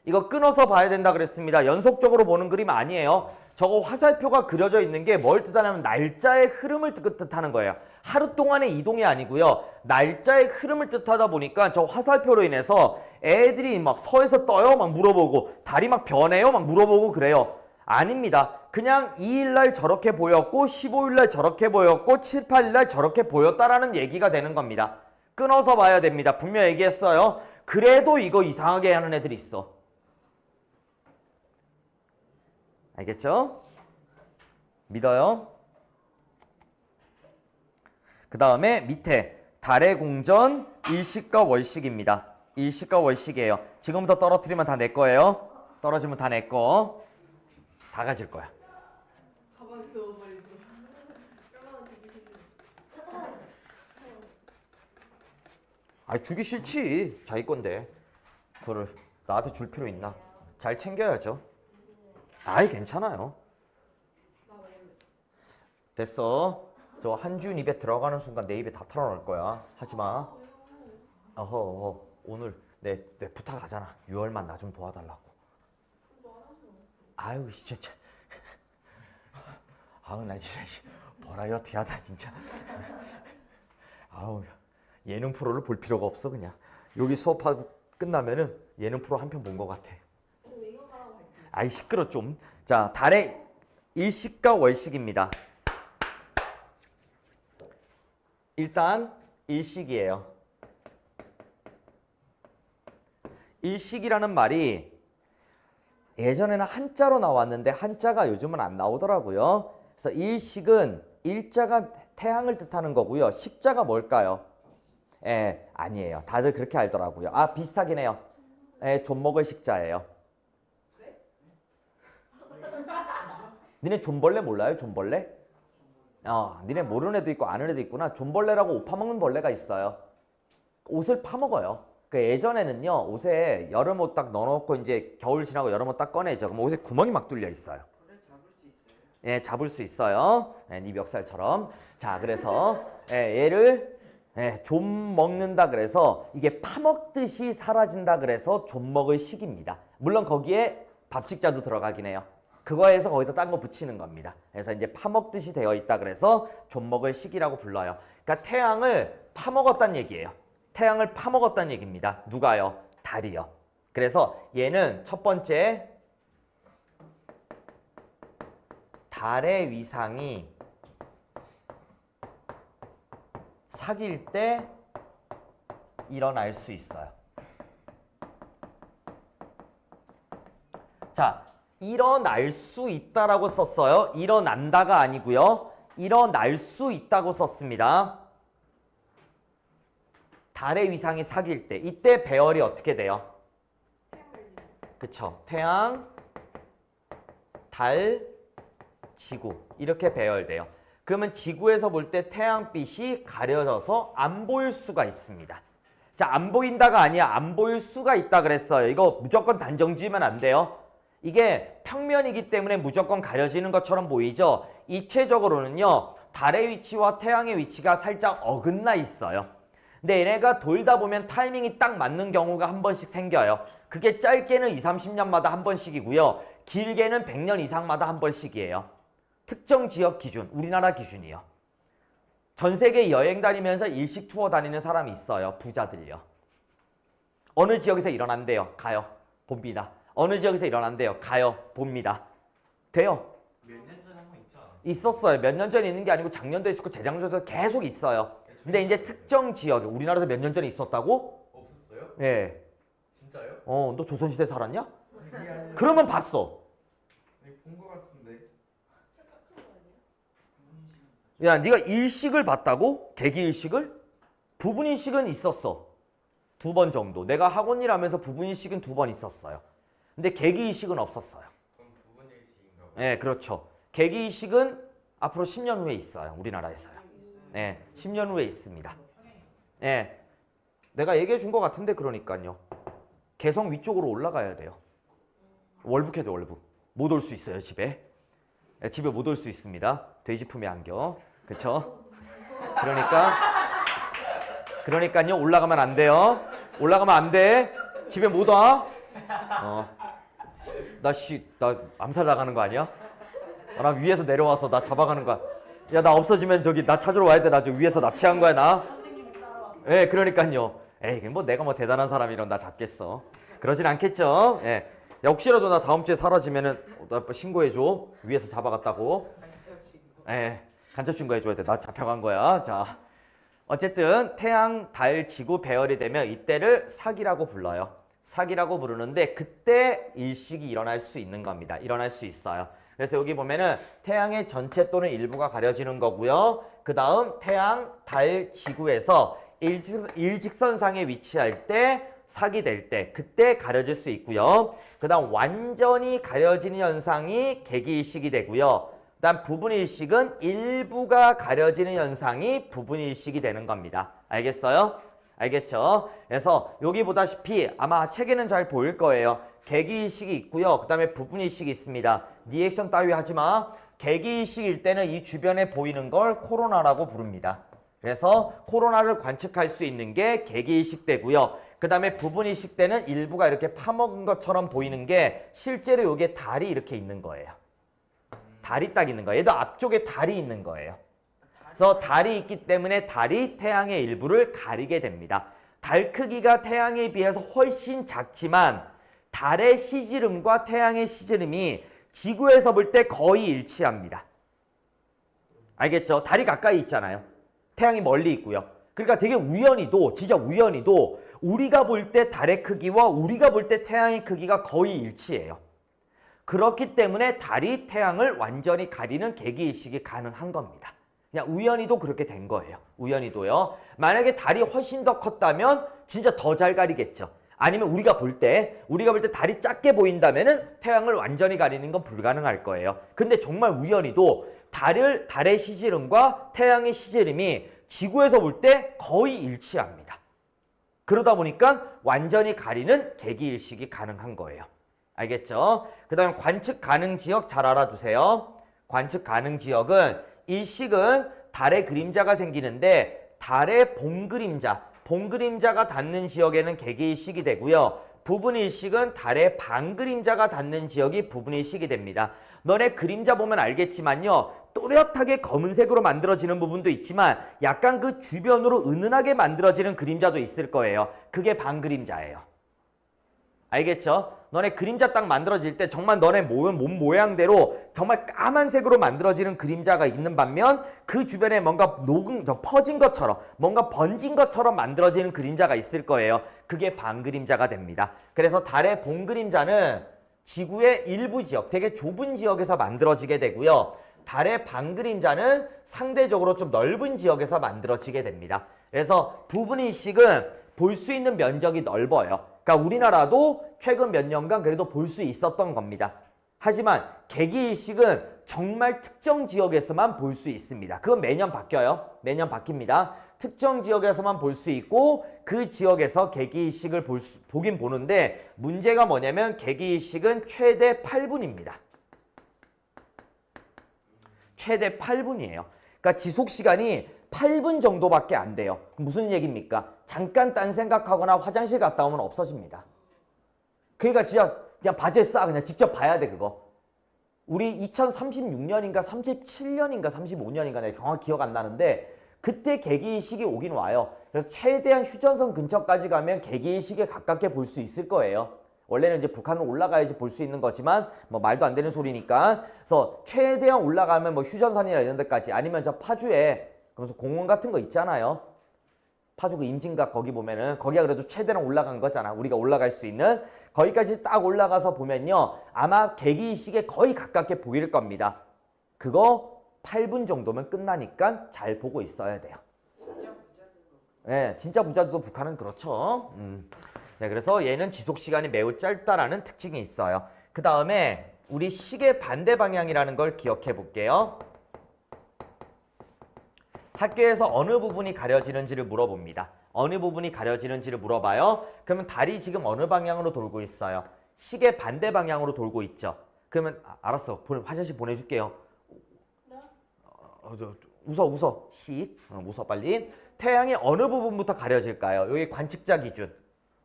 이거 끊어서 봐야 된다 그랬습니다. 연속적으로 보는 그림 아니에요. 저거 화살표가 그려져 있는 게 뭘 뜻하냐면 날짜의 흐름을 뜻하는 거예요. 하루 동안의 이동이 아니고요. 날짜의 흐름을 뜻하다 보니까 저 화살표로 인해서 애들이 막 서에서 떠요? 막 물어보고 달이 막 변해요? 막 물어보고 그래요. 아닙니다. 그냥 2일날 저렇게 보였고 15일날 저렇게 보였고 7, 8일날 저렇게 보였다라는 얘기가 되는 겁니다. 끊어서 봐야 됩니다. 분명 얘기했어요. 그래도 이거 이상하게 하는 애들이 있어. 알겠죠? 믿어요? 그 다음에 밑에 달의 공전 일식과 월식입니다. 일식과 월식이에요. 지금부터 떨어뜨리면 다 내 거예요. 떨어지면 다 내 거. 다 가질 거야. 가방 들어버리고. 얼마나 주기 싫은데. 아니 주기 싫지. 자기 건데. 그거를 나한테 줄 필요 있나? 잘 챙겨야죠. 아이 괜찮아요. 됐어. 저 한준 입에 들어가는 순간 내 입에 다 털어놓을 거야. 하지마. 어허 오늘 내 부탁하잖아. 6월만 나 좀 도와달라고. 아유 진짜. 아우 나 진짜 버라이어티하다 진짜. 아우 예능 프로를 볼 필요가 없어 그냥. 여기 수업하고 끝나면은 예능 프로 한 편 본 것 같아. 아이 시끄러 좀. 자 달의 일식과 월식입니다. 일단 일식이에요. 일식이라는 말이 예전에는 한자로 나왔는데 한자가 요즘은 안 나오더라고요. 그래서 일식은 일자가 태양을 뜻하는 거고요. 식자가 뭘까요? 예, 아니에요. 다들 그렇게 알더라고요. 아, 비슷하긴 해요. 예, 존먹을 식자예요. 니네 존벌레 몰라요? 존벌레? 니네 모르는 애도 있고 아는 애도 있구나. 존벌레라고 옷 파먹는 벌레가 있어요. 옷을 파먹어요. 그 예전에는요, 옷에 여름 옷 딱 넣어놓고 이제 겨울 지나고 여름 옷 딱 꺼내죠. 그럼 옷에 구멍이 막 뚫려 있어요. 그래 잡을 수 있어요? 예, 잡을 수 있어요. 예, 네 멱살처럼. 자, 그래서 얘를 좀 먹는다 그래서 이게 파먹듯이 사라진다 그래서 좀 먹을 식입니다. 물론 거기에 밥식자도 들어가긴 해요. 그거에서 거기다 딴 거 붙이는 겁니다. 그래서 이제 파먹듯이 되어 있다 그래서 좀 먹을 식이라고 불러요. 그러니까 태양을 파먹었다는 얘기예요. 태양을 파먹었다는 얘기입니다. 누가요? 달이요. 그래서 얘는 첫 번째 달의 위상이 사귈 때 일어날 수 있어요. 자, 일어날 수 있다라고 썼어요. 일어난다가 아니고요. 일어날 수 있다고 썼습니다. 달의 위상이 사귈 때 이때 배열이 어떻게 돼요? 그쵸? 태양, 달, 지구 이렇게 배열돼요. 그러면 지구에서 볼 때 태양빛이 가려져서 안 보일 수가 있습니다. 자, 안 보인다가 아니야. 안 보일 수가 있다 그랬어요. 이거 무조건 단정 지으면 안 돼요. 이게 평면이기 때문에 무조건 가려지는 것처럼 보이죠? 입체적으로는요. 달의 위치와 태양의 위치가 살짝 어긋나 있어요. 근데 얘네가 돌다 보면 타이밍이 딱 맞는 경우가 한 번씩 생겨요. 그게 짧게는 20, 30년마다 한 번씩이고요. 길게는 100년 이상마다 한 번씩이에요. 특정 지역 기준, 우리나라 기준이요. 전 세계 여행 다니면서 일식 투어 다니는 사람이 있어요. 부자들요. 어느 지역에서 일어난대요. 가요. 봅니다. 어느 지역에서 일어난대요. 가요. 봅니다. 돼요. 몇 년 전에 한 번 있지 않았어요? 있었어요. 몇 년 전에 있는 게 아니고 작년도 있었고 재작년도 계속 있어요. 근데 이제 특정 지역에 우리나라에서 몇 년 전에 있었다고? 없었어요? 예. 진짜요? 너 조선시대 살았냐? 아니, 그러면 봤어. 본거 같은데. 야, 네가 일식을 봤다고? 개기일식을? 부분일식은 있었어. 2번 정도. 내가 학원 일하면서 부분일식은 2번 있었어요. 근데 개기일식은 없었어요. 그럼 부분일식인가 봐요. 네, 그렇죠. 개기일식은 앞으로 10년 후에 있어요. 우리나라에서요. 네, 10년 후에 있습니다. 네, 내가 얘기해 준 것 같은데 그러니까요. 개성 위쪽으로 올라가야 돼요. 월북해야 돼, 월북. 못 올 수 있어요, 집에. 네, 집에 못 올 수 있습니다. 돼지 품에 안겨. 그쵸? 그러니까요, 올라가면 안 돼요. 올라가면 안 돼. 집에 못 와. 나 암살 나가는 거 아니야? 나 위에서 내려와서 나 잡아가는 거야. 야, 나 없어지면 저기 나 찾으러 와야 돼. 나 저 위에서 납치한 거야, 나. 예, 그러니까요. 에이, 뭐 내가 뭐 대단한 사람이면 나 잡겠어. 그러진 않겠죠. 예. 야, 혹시라도 나 다음 주에 사라지면은 나 신고해줘. 위에서 잡아갔다고. 예, 간첩 신고해줘야 돼. 나 잡혀간 거야. 자, 어쨌든 태양, 달, 지구 배열이 되면 이때를 사기라고 불러요. 사기라고 부르는데 그때 일식이 일어날 수 있는 겁니다. 일어날 수 있어요. 그래서 여기 보면은 태양의 전체 또는 일부가 가려지는 거고요. 그 다음 태양, 달, 지구에서 일직선상에 위치할 때 사기 될 때 그때 가려질 수 있고요. 그 다음 완전히 가려지는 현상이 개기일식이 되고요. 그 다음 부분일식은 일부가 가려지는 현상이 부분일식이 되는 겁니다. 알겠어요? 알겠죠? 그래서 여기 보다시피 아마 책에는 잘 보일 거예요. 개기일식이 있고요. 그 다음에 부분일식이 있습니다. 리액션 따위 하지 마. 개기일식일 때는 이 주변에 보이는 걸 코로나라고 부릅니다. 그래서 코로나를 관측할 수 있는 게 개기일식 때고요. 그 다음에 부분일식 때는 일부가 이렇게 파먹은 것처럼 보이는 게 실제로 여기에 달이 이렇게 있는 거예요. 달이 딱 있는 거예요. 얘도 앞쪽에 달이 있는 거예요. 그래서 달이 있기 때문에 달이 태양의 일부를 가리게 됩니다. 달 크기가 태양에 비해서 훨씬 작지만 달의 시지름과 태양의 시지름이 지구에서 볼 때 거의 일치합니다. 알겠죠? 달이 가까이 있잖아요. 태양이 멀리 있고요. 그러니까 되게 우연히도 진짜 우연히도 우리가 볼 때 달의 크기와 우리가 볼 때 태양의 크기가 거의 일치해요. 그렇기 때문에 달이 태양을 완전히 가리는 개기일식이 가능한 겁니다. 그냥 우연히도 그렇게 된 거예요. 우연히도요. 만약에 달이 훨씬 더 컸다면 진짜 더 잘 가리겠죠. 아니면 우리가 볼 때 달이 작게 보인다면은 태양을 완전히 가리는 건 불가능할 거예요. 근데 정말 우연히도 달의 시지름과 태양의 시지름이 지구에서 볼 때 거의 일치합니다. 그러다 보니까 완전히 가리는 개기일식이 가능한 거예요. 알겠죠? 그 다음에 관측 가능 지역 잘 알아두세요. 관측 가능 지역은 일식은 달의 그림자가 생기는데 달의 봉그림자가 닿는 지역에는 개기일식이 되고요. 부분일식은 달의 반그림자가 닿는 지역이 부분일식이 됩니다. 너네 그림자 보면 알겠지만요. 또렷하게 검은색으로 만들어지는 부분도 있지만 약간 그 주변으로 은은하게 만들어지는 그림자도 있을 거예요. 그게 반그림자예요. 알겠죠? 너네 그림자 딱 만들어질 때 정말 너네 몸 모양대로 정말 까만색으로 만들어지는 그림자가 있는 반면 그 주변에 뭔가 퍼진 것처럼 뭔가 번진 것처럼 만들어지는 그림자가 있을 거예요. 그게 반그림자가 됩니다. 그래서 달의 봉그림자는 지구의 일부 지역, 되게 좁은 지역에서 만들어지게 되고요. 달의 반그림자는 상대적으로 좀 넓은 지역에서 만들어지게 됩니다. 그래서 부분일식은 볼 수 있는 면적이 넓어요. 그러니까 우리나라도 최근 몇 년간 그래도 볼 수 있었던 겁니다. 하지만 개기일식은 정말 특정 지역에서만 볼 수 있습니다. 그건 매년 바뀌어요. 매년 바뀝니다. 특정 지역에서만 볼 수 있고 그 지역에서 개기일식을 보긴 보는데 문제가 뭐냐면 개기일식은 최대 8분입니다. 최대 8분이에요. 그러니까 지속시간이 8분 정도밖에 안 돼요. 무슨 얘기입니까? 잠깐 딴 생각하거나 화장실 갔다 오면 없어집니다. 그러니까 진짜 그냥 바지에 싸 그냥 직접 봐야 돼 그거. 우리 2036년인가 37년인가 35년인가 내가 정확히 기억 안 나는데 그때 개기일식이 오긴 와요. 그래서 최대한 휴전선 근처까지 가면 개기일식에 가깝게 볼 수 있을 거예요. 원래는 이제 북한으로 올라가야지 볼 수 있는 거지만 뭐 말도 안 되는 소리니까. 그래서 최대한 올라가면 뭐 휴전선이나 이런 데까지 아니면 저 파주에 그래서 공원 같은 거 있잖아요. 파주 그 임진각 거기 보면은 거기가 그래도 최대한 올라간 거잖아. 우리가 올라갈 수 있는 거기까지 딱 올라가서 보면요. 아마 개기일식에 거의 가깝게 보일 겁니다. 그거 8분 정도면 끝나니까 잘 보고 있어야 돼요. 네, 진짜 부자들도 북한은 그렇죠. 네, 그래서 얘는 지속 시간이 매우 짧다라는 특징이 있어요. 그 다음에 우리 시계 반대 방향이라는 걸 기억해 볼게요. 학교에서 어느 부분이 가려지는지를 물어봅니다. 어느 부분이 가려지는지를 물어봐요. 그러면 달이 지금 어느 방향으로 돌고 있어요? 시계 반대 방향으로 돌고 있죠. 그러면 알았어. 화장실 보내줄게요. 웃어. 웃어 빨리. 태양의 어느 부분부터 가려질까요? 여기 관측자 기준.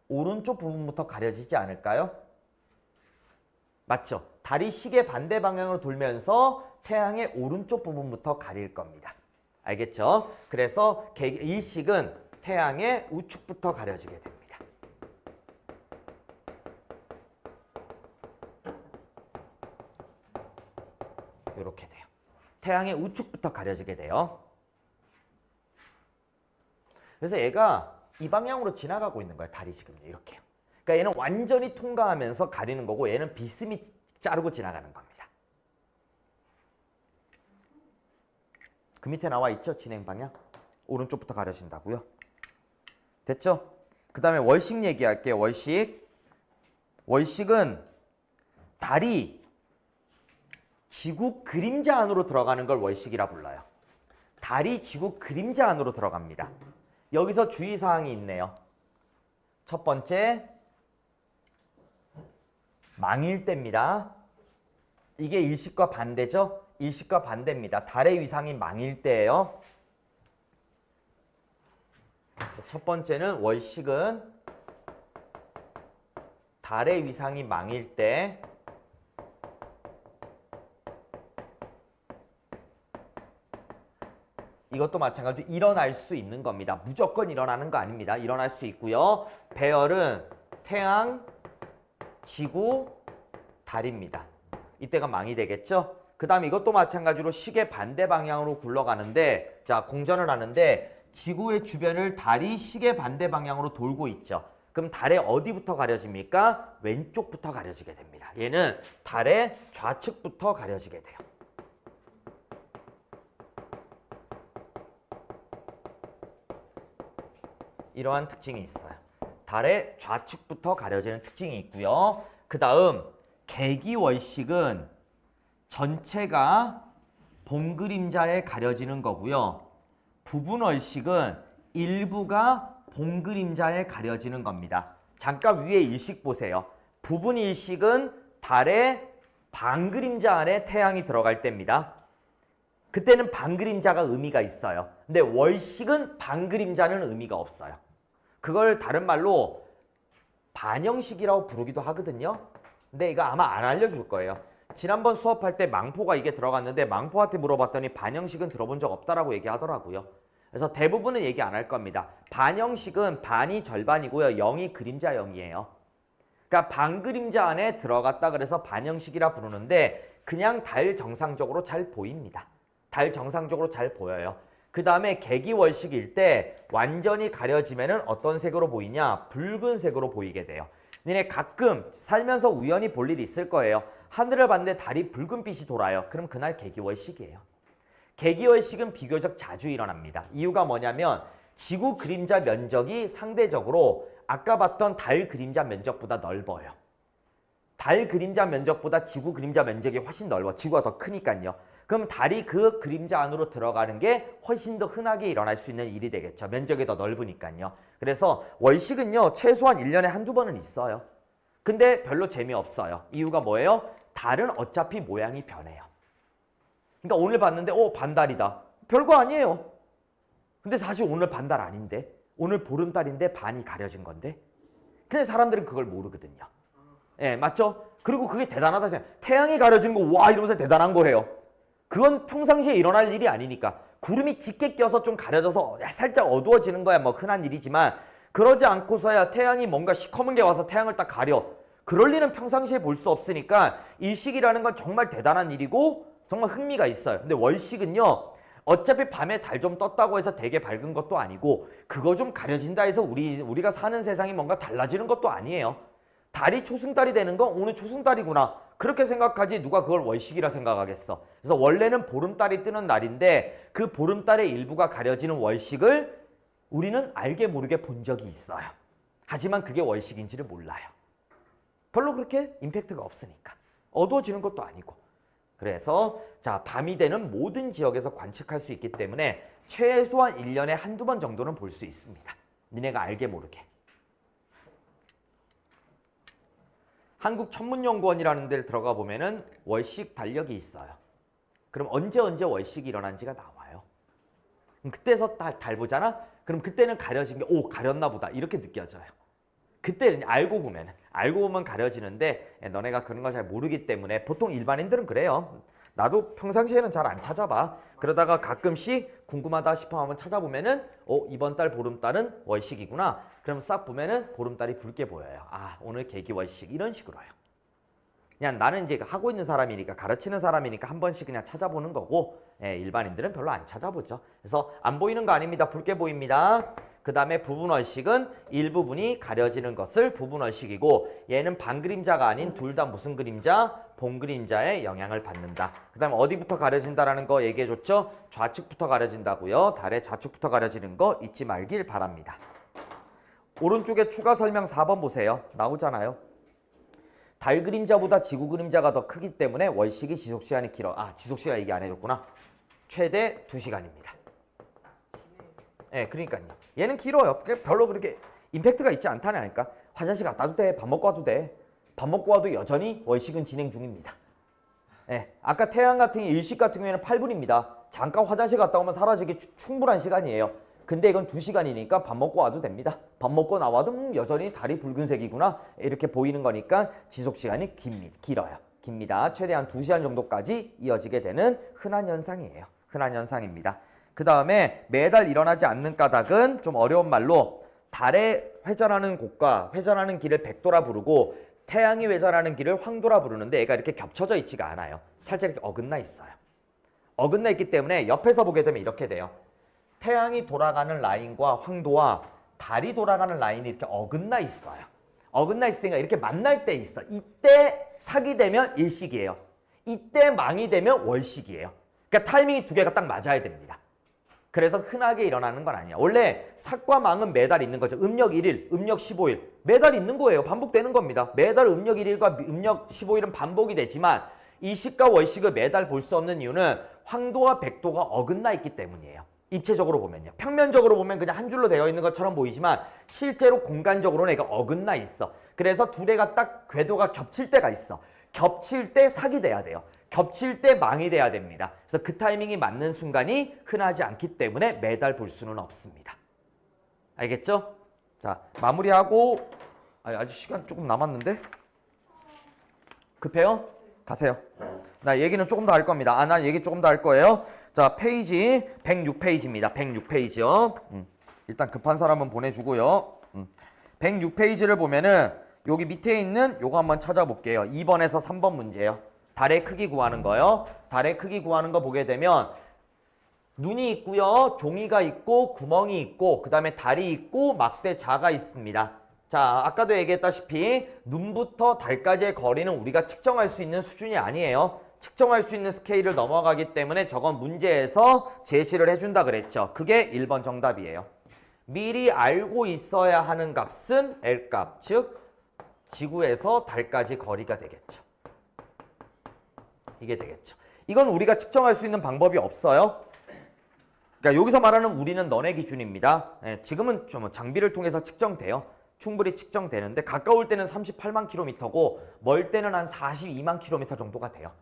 오른쪽 부분부터 가려지지 않을까요? 맞죠? 달이 시계 반대 방향으로 돌면서 태양의 오른쪽 부분부터 가릴 겁니다. 알겠죠? 그래서 일식은 태양의 우측부터 가려지게 됩니다. 이렇게 돼요. 태양의 우측부터 가려지게 돼요. 그래서 얘가 이 방향으로 지나가고 있는 거야. 달이 지금 이렇게요. 그러니까 얘는 완전히 통과하면서 가리는 거고 얘는 비스듬히 자르고 지나가는 겁니다. 그 밑에 나와 있죠? 진행 방향. 오른쪽부터 가려진다고요. 됐죠? 그 다음에 월식 얘기할게요. 월식은 달이 지구 그림자 안으로 들어가는 걸 월식이라 불러요. 달이 지구 그림자 안으로 들어갑니다. 여기서 주의사항이 있네요. 첫 번째, 망일대입니다. 이게 일식과 반대죠? 일식과 반대입니다. 달의 위상이 망일대예요. 그래서 첫 번째는 월식은 달의 위상이 망일대. 이것도 마찬가지로 일어날 수 있는 겁니다. 무조건 일어나는 거 아닙니다. 일어날 수 있고요. 배열은 태양, 지구, 달입니다. 이때가 망이 되겠죠? 그 다음에 이것도 마찬가지로 시계 반대 방향으로 굴러가는데 자 공전을 하는데 지구의 주변을 달이 시계 반대 방향으로 돌고 있죠. 그럼 달의 어디부터 가려집니까? 왼쪽부터 가려지게 됩니다. 얘는 달의 좌측부터 가려지게 돼요. 이러한 특징이 있어요. 달의 좌측부터 가려지는 특징이 있고요. 그 다음 개기월식은 전체가 봉그림자에 가려지는 거고요. 부분월식은 일부가 봉그림자에 가려지는 겁니다. 잠깐 위에 일식 보세요. 부분일식은 달의 반그림자 안에 태양이 들어갈 때입니다. 그때는 반그림자가 의미가 있어요. 근데 월식은 반그림자는 의미가 없어요. 그걸 다른 말로 반영식이라고 부르기도 하거든요. 근데 이거 아마 안 알려줄 거예요. 지난번 수업할 때 망포가 이게 들어갔는데 망포한테 물어봤더니 반영식은 들어본 적 없다라고 얘기하더라고요. 그래서 대부분은 얘기 안 할 겁니다. 반영식은 반이 절반이고요. 0이 그림자 0이에요. 그러니까 반그림자 안에 들어갔다 그래서 반영식이라 부르는데 그냥 달 정상적으로 잘 보입니다. 달 정상적으로 잘 보여요. 그 다음에 개기월식일 때 완전히 가려지면은 어떤 색으로 보이냐? 붉은색으로 보이게 돼요. 니네 가끔 살면서 우연히 볼 일이 있을 거예요. 하늘을 봤는데 달이 붉은빛이 돌아요. 그럼 그날 개기월식이에요. 개기월식은 비교적 자주 일어납니다. 이유가 뭐냐면 지구 그림자 면적이 상대적으로 아까 봤던 달 그림자 면적보다 넓어요. 달 그림자 면적보다 지구 그림자 면적이 훨씬 넓어. 지구가 더 크니까요. 그럼 달이 그 그림자 안으로 들어가는 게 훨씬 더 흔하게 일어날 수 있는 일이 되겠죠. 면적이 더 넓으니까요. 그래서 월식은요. 최소한 1년에 한두 번은 있어요. 근데 별로 재미없어요. 이유가 뭐예요? 달은 어차피 모양이 변해요. 그러니까 오늘 봤는데 반달이다. 별거 아니에요. 근데 사실 오늘 반달 아닌데 오늘 보름달인데 반이 가려진 건데 근데 사람들은 그걸 모르거든요. 예, 맞죠? 그리고 그게 대단하다 생각. 태양이 가려진 거 와 이러면서 대단한 거예요. 그건 평상시에 일어날 일이 아니니까. 구름이 짙게 껴서 좀 가려져서 살짝 어두워지는 거야 뭐 흔한 일이지만 그러지 않고서야 태양이 뭔가 시커먼 게 와서 태양을 딱 가려. 그럴 일은 평상시에 볼 수 없으니까 일식이라는 건 정말 대단한 일이고 정말 흥미가 있어요. 근데 월식은요. 어차피 밤에 달 좀 떴다고 해서 되게 밝은 것도 아니고 그거 좀 가려진다 해서 우리가 사는 세상이 뭔가 달라지는 것도 아니에요. 달이 초승달이 되는 건 오늘 초승달이구나. 그렇게 생각하지 누가 그걸 월식이라 생각하겠어. 그래서 원래는 보름달이 뜨는 날인데 그 보름달의 일부가 가려지는 월식을 우리는 알게 모르게 본 적이 있어요. 하지만 그게 월식인지를 몰라요. 별로 그렇게 임팩트가 없으니까. 어두워지는 것도 아니고. 그래서 자 밤이 되는 모든 지역에서 관측할 수 있기 때문에 최소한 1년에 한두 번 정도는 볼 수 있습니다. 니네가 알게 모르게. 한국천문연구원이라는 데를 들어가 보면은 월식 달력이 있어요. 그럼 언제 월식이 일어난지가 나와요. 그럼 그때서 달 보잖아? 그럼 그때는 가려진 게 가렸나 보다 이렇게 느껴져요. 그때 알고 보면 가려지는데 너네가 그런 걸 잘 모르기 때문에 보통 일반인들은 그래요. 나도 평상시에는 잘 안 찾아봐. 그러다가 가끔씩 궁금하다 싶어 한번 찾아보면은 이번 달 보름달은 월식이구나. 그럼 싹 보면은 보름달이 붉게 보여요. 아 오늘 개기월식 이런 식으로요. 그냥 나는 이제 하고 있는 사람이니까 가르치는 사람이니까 한 번씩 그냥 찾아보는 거고 일반인들은 별로 안 찾아보죠. 그래서 안 보이는 거 아닙니다. 붉게 보입니다. 그 다음에 부분월식은 일부분이 가려지는 것을 부분월식이고 얘는 반그림자가 아닌 둘 다 무슨 그림자? 봉그림자의 영향을 받는다. 그 다음에 어디부터 가려진다라는 거 얘기해줬죠? 좌측부터 가려진다고요. 달의 좌측부터 가려지는 거 잊지 말길 바랍니다. 오른쪽에 추가 설명 4번 보세요. 나오잖아요. 달 그림자보다 지구 그림자가 더 크기 때문에 월식이 지속시간이 길어. 지속시간 얘기 안 해줬구나. 최대 2시간입니다. 그러니까요. 얘는 길어요. 별로 그렇게 임팩트가 있지 않다니까. 화장실 갔다 와도 돼. 밥 먹고 와도 돼. 밥 먹고 와도 여전히 월식은 진행 중입니다. 아까 태양 같은 일식 같은 경우에는 8분입니다. 잠깐 화장실 갔다 오면 사라지기 충분한 시간이에요. 근데 이건 2시간이니까 밥 먹고 와도 됩니다. 밥 먹고 나와도 여전히 달이 붉은색이구나 이렇게 보이는 거니까 지속시간이 깁니다. 최대한 2시간 정도까지 이어지게 되는 흔한 현상이에요. 흔한 현상입니다. 그 다음에 매달 일어나지 않는 까닭은 좀 어려운 말로 달의 회전하는 곳과 회전하는 길을 백도라 부르고 태양이 회전하는 길을 황도라 부르는데 얘가 이렇게 겹쳐져 있지가 않아요. 살짝 이렇게 어긋나 있어요. 어긋나 있기 때문에 옆에서 보게 되면 이렇게 돼요. 태양이 돌아가는 라인과 황도와 달이 돌아가는 라인이 이렇게 어긋나 있어요. 어긋나 있을 때가 이렇게 만날 때 있어. 이때 사기 되면 일식이에요. 이때 망이 되면 월식이에요. 그러니까 타이밍이 두 개가 딱 맞아야 됩니다. 그래서 흔하게 일어나는 건 아니야. 원래 삭과 망은 매달 있는 거죠. 음력 1일, 음력 15일. 매달 있는 거예요. 반복되는 겁니다. 매달 음력 1일과 음력 15일은 반복이 되지만 이식과 월식을 매달 볼 수 없는 이유는 황도와 백도가 어긋나 있기 때문이에요. 입체적으로 보면요. 평면적으로 보면 그냥 한 줄로 되어 있는 것처럼 보이지만 실제로 공간적으로는 얘가 어긋나 있어. 그래서 두 개가 딱 궤도가 겹칠 때가 있어. 겹칠 때 삭이 돼야 돼요. 겹칠 때 망이 돼야 됩니다. 그래서 그 타이밍이 맞는 순간이 흔하지 않기 때문에 매달 볼 수는 없습니다. 알겠죠? 자, 마무리하고 아직 시간 조금 남았는데 급해요? 가세요. 나 얘기는 조금 더 할 겁니다. 난 얘기 조금 더 할 거예요. 자, 페이지 106페이지입니다. 106페이지요. 일단 급한 사람은 보내주고요. 106페이지를 보면은 여기 밑에 있는 요거 한번 찾아볼게요. 2번에서 3번 문제예요. 달의 크기 구하는 거요. 달의 크기 구하는 거 보게 되면 눈이 있고요. 종이가 있고 구멍이 있고 그 다음에 달이 있고 막대자가 있습니다. 자, 아까도 얘기했다시피 눈부터 달까지의 거리는 우리가 측정할 수 있는 수준이 아니에요. 측정할 수 있는 스케일을 넘어가기 때문에 저건 문제에서 제시를 해준다 그랬죠. 그게 1번 정답이에요. 미리 알고 있어야 하는 값은 L값, 즉 지구에서 달까지 거리가 되겠죠. 이게 되겠죠. 이건 우리가 측정할 수 있는 방법이 없어요. 그러니까 여기서 말하는 우리는 너네 기준입니다. 지금은 좀 장비를 통해서 측정돼요. 충분히 측정되는데 가까울 때는 38만 킬로미터고 멀 때는 한 42만 킬로미터 정도가 돼요.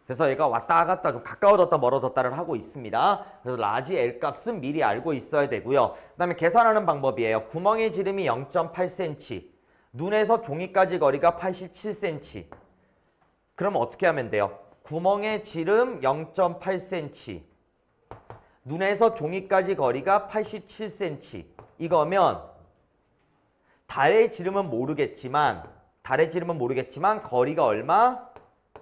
그래서 얘가 왔다 갔다 좀 가까워졌다 멀어졌다를 하고 있습니다. 그래서 라지 L 값은 미리 알고 있어야 되고요. 그 다음에 계산하는 방법이에요. 구멍의 지름이 0.8cm, 눈에서 종이까지 거리가 87cm. 그럼 어떻게 하면 돼요? 구멍의 지름 0.8cm, 눈에서 종이까지 거리가 87cm. 이거면 달의 지름은 모르겠지만 거리가 얼마?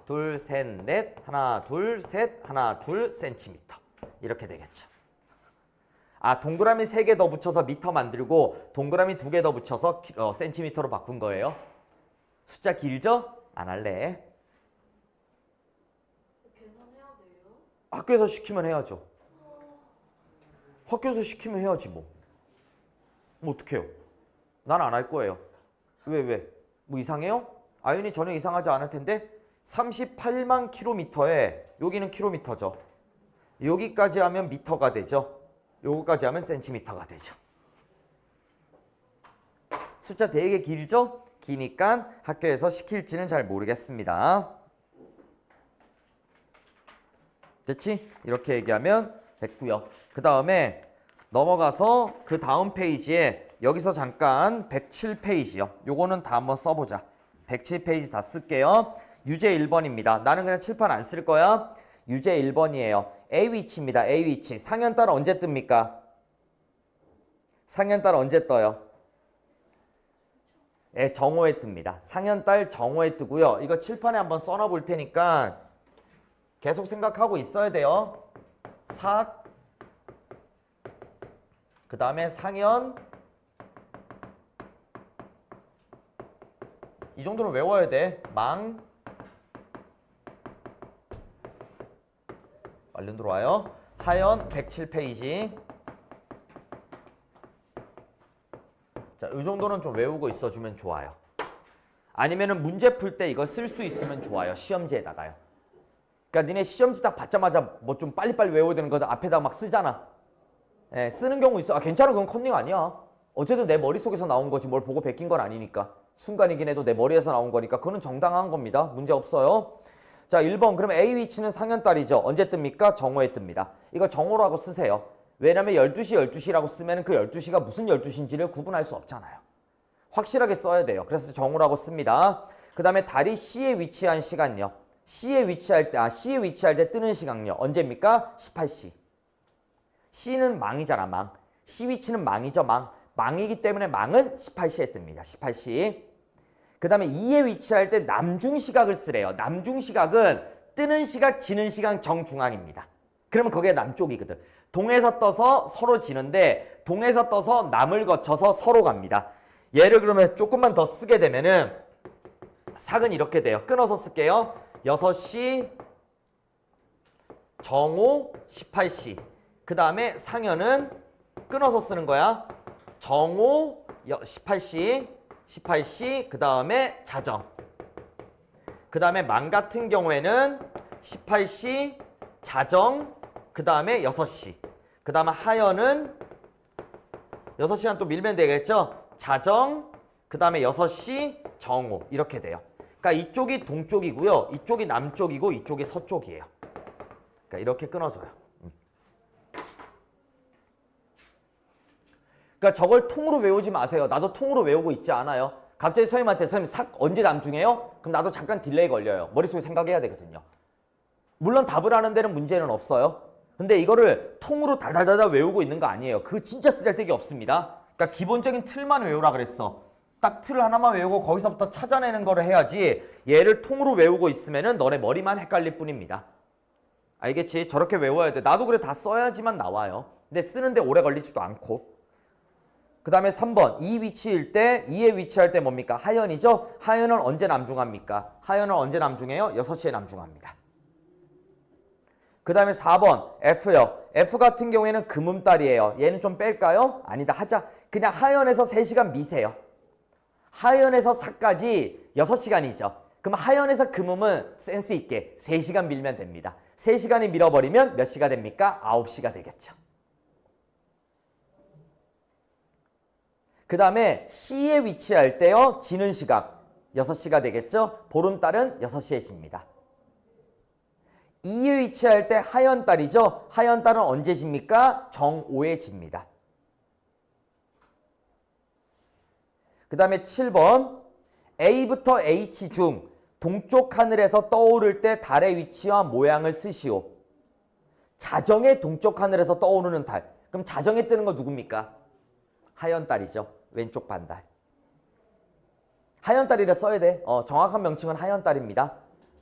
둘, 셋, 넷, 하나, 둘, 셋, 하나, 둘 센티미터. 이렇게 되겠죠. 동그라미 3개 더 붙여서 미터 만들고 동그라미 2개 더 붙여서 센티미터로 바꾼 거예요. 숫자 길죠? 안 할래. 계산해야 돼요? 학교에서 시키면 해야죠. 학교에서 시키면 해야지 뭐. 뭐 어떡해요? 난 안 할 거예요. 왜? 뭐 이상해요? 아윤이 전혀 이상하지 않을 텐데 38만 킬로미터에 여기는 킬로미터죠. 여기까지 하면 미터가 되죠. 요거까지 하면 센티미터가 되죠. 숫자 되게 길죠? 기니까 학교에서 시킬지는 잘 모르겠습니다. 됐지? 이렇게 얘기하면 됐고요. 그 다음에 넘어가서 그 다음 페이지에 여기서 잠깐 107페이지요. 요거는 다 한번 써보자. 107페이지 다 쓸게요. 유제 1번입니다. 나는 그냥 칠판 안 쓸 거야. 유제 1번이에요. A 위치입니다. A 위치. 상현달 언제 뜹니까? 상현달 언제 떠요? 네, 정오에 뜹니다. 상현달 정오에 뜨고요. 이거 칠판에 한번 써놔 볼 테니까 계속 생각하고 있어야 돼요. 삭, 그 다음에 상현, 이 정도는 외워야 돼. 망, 얼른 들어와요. 하연 107페이지. 자, 이 정도는 좀 외우고 있어주면 좋아요. 아니면은 문제 풀 때 이거 쓸 수 있으면 좋아요. 시험지에다가요. 그러니까 니네 시험지 딱 받자마자 뭐 좀 빨리빨리 외워야 되는 거다 앞에다 막 쓰잖아. 예, 쓰는 경우 있어. 괜찮아. 그건 컨닝 아니야. 어쨌든 내 머릿속에서 나온 거지 뭘 보고 베낀 건 아니니까. 순간이긴 해도 내 머리에서 나온 거니까 그거는 정당한 겁니다. 문제 없어요. 자, 1번. 그러면 A 위치는 상현달이죠. 언제 뜹니까? 정오에 뜹니다. 이거 정오라고 쓰세요. 왜냐면 12시, 12시라고 쓰면 그 12시가 무슨 12시인지를 구분할 수 없잖아요. 확실하게 써야 돼요. 그래서 정오라고 씁니다. 그 다음에 달이 C에 위치한 시간요. C에 위치할 때 뜨는 시간요. 언제입니까? 18시. C는 망이잖아, 망. C 위치는 망이죠, 망. 망이기 때문에 망은 18시에 뜹니다. 18시. 그 다음에 E에 위치할 때 남중시각을 쓰래요. 남중시각은 뜨는 시각, 지는 시각 정중앙입니다. 그러면 거기가 남쪽이거든. 동에서 떠서 서로 지는데 동에서 떠서 남을 거쳐서 서로 갑니다. 얘를 그러면 조금만 더 쓰게 되면은 삭은 이렇게 돼요. 끊어서 쓸게요. 6시, 정오, 18시. 그 다음에 상현은 끊어서 쓰는 거야. 정오 18시, 그 다음에 자정. 그 다음에 망 같은 경우에는 18시, 자정, 그 다음에 6시. 그 다음에 하연은 6시간 또 밀면 되겠죠? 자정, 그 다음에 6시, 정오. 이렇게 돼요. 그러니까 이쪽이 동쪽이고요. 이쪽이 남쪽이고 이쪽이 서쪽이에요. 그러니까 이렇게 끊어져요. 그러니까 저걸 통으로 외우지 마세요. 나도 통으로 외우고 있지 않아요. 갑자기 선생님한테 선생님 삭 언제 남중해요? 그럼 나도 잠깐 딜레이 걸려요. 머릿속에 생각해야 되거든요. 물론 답을 하는 데는 문제는 없어요. 근데 이거를 통으로 달달달달 외우고 있는 거 아니에요. 그거 진짜 쓰잘데기 없습니다. 그러니까 기본적인 틀만 외우라 그랬어. 딱 틀 하나만 외우고 거기서부터 찾아내는 거를 해야지 얘를 통으로 외우고 있으면은 너네 머리만 헷갈릴 뿐입니다. 알겠지? 저렇게 외워야 돼. 나도 그래 다 써야지만 나와요. 근데 쓰는데 오래 걸리지도 않고. 그 다음에 3번 2 위치일 때 2에 위치할 때 뭡니까? 하연이죠? 하연은 언제 남중합니까? 하연은 언제 남중해요? 6시에 남중합니다. 그 다음에 4번 F요. F 같은 경우에는 금음달이에요. 얘는 좀 뺄까요? 아니다 하자. 그냥 하연에서 3시간 미세요. 하연에서 사까지 6시간이죠. 그럼 하연에서 금음은 센스 있게 3시간 밀면 됩니다. 3시간이 밀어버리면 몇 시가 됩니까? 9시가 되겠죠. 그 다음에 C에 위치할 때요. 지는 시각 6시가 되겠죠. 보름달은 6시에 집니다. E에 위치할 때 하연달이죠. 하연달은 언제 집니까? 정오에 집니다. 그 다음에 7번 A부터 H 중 동쪽 하늘에서 떠오를 때 달의 위치와 모양을 쓰시오. 자정의 동쪽 하늘에서 떠오르는 달. 그럼 자정에 뜨는 거 누굽니까? 하연달이죠. 왼쪽 반달. 하연달이라 써야 돼. 정확한 명칭은 하연달입니다.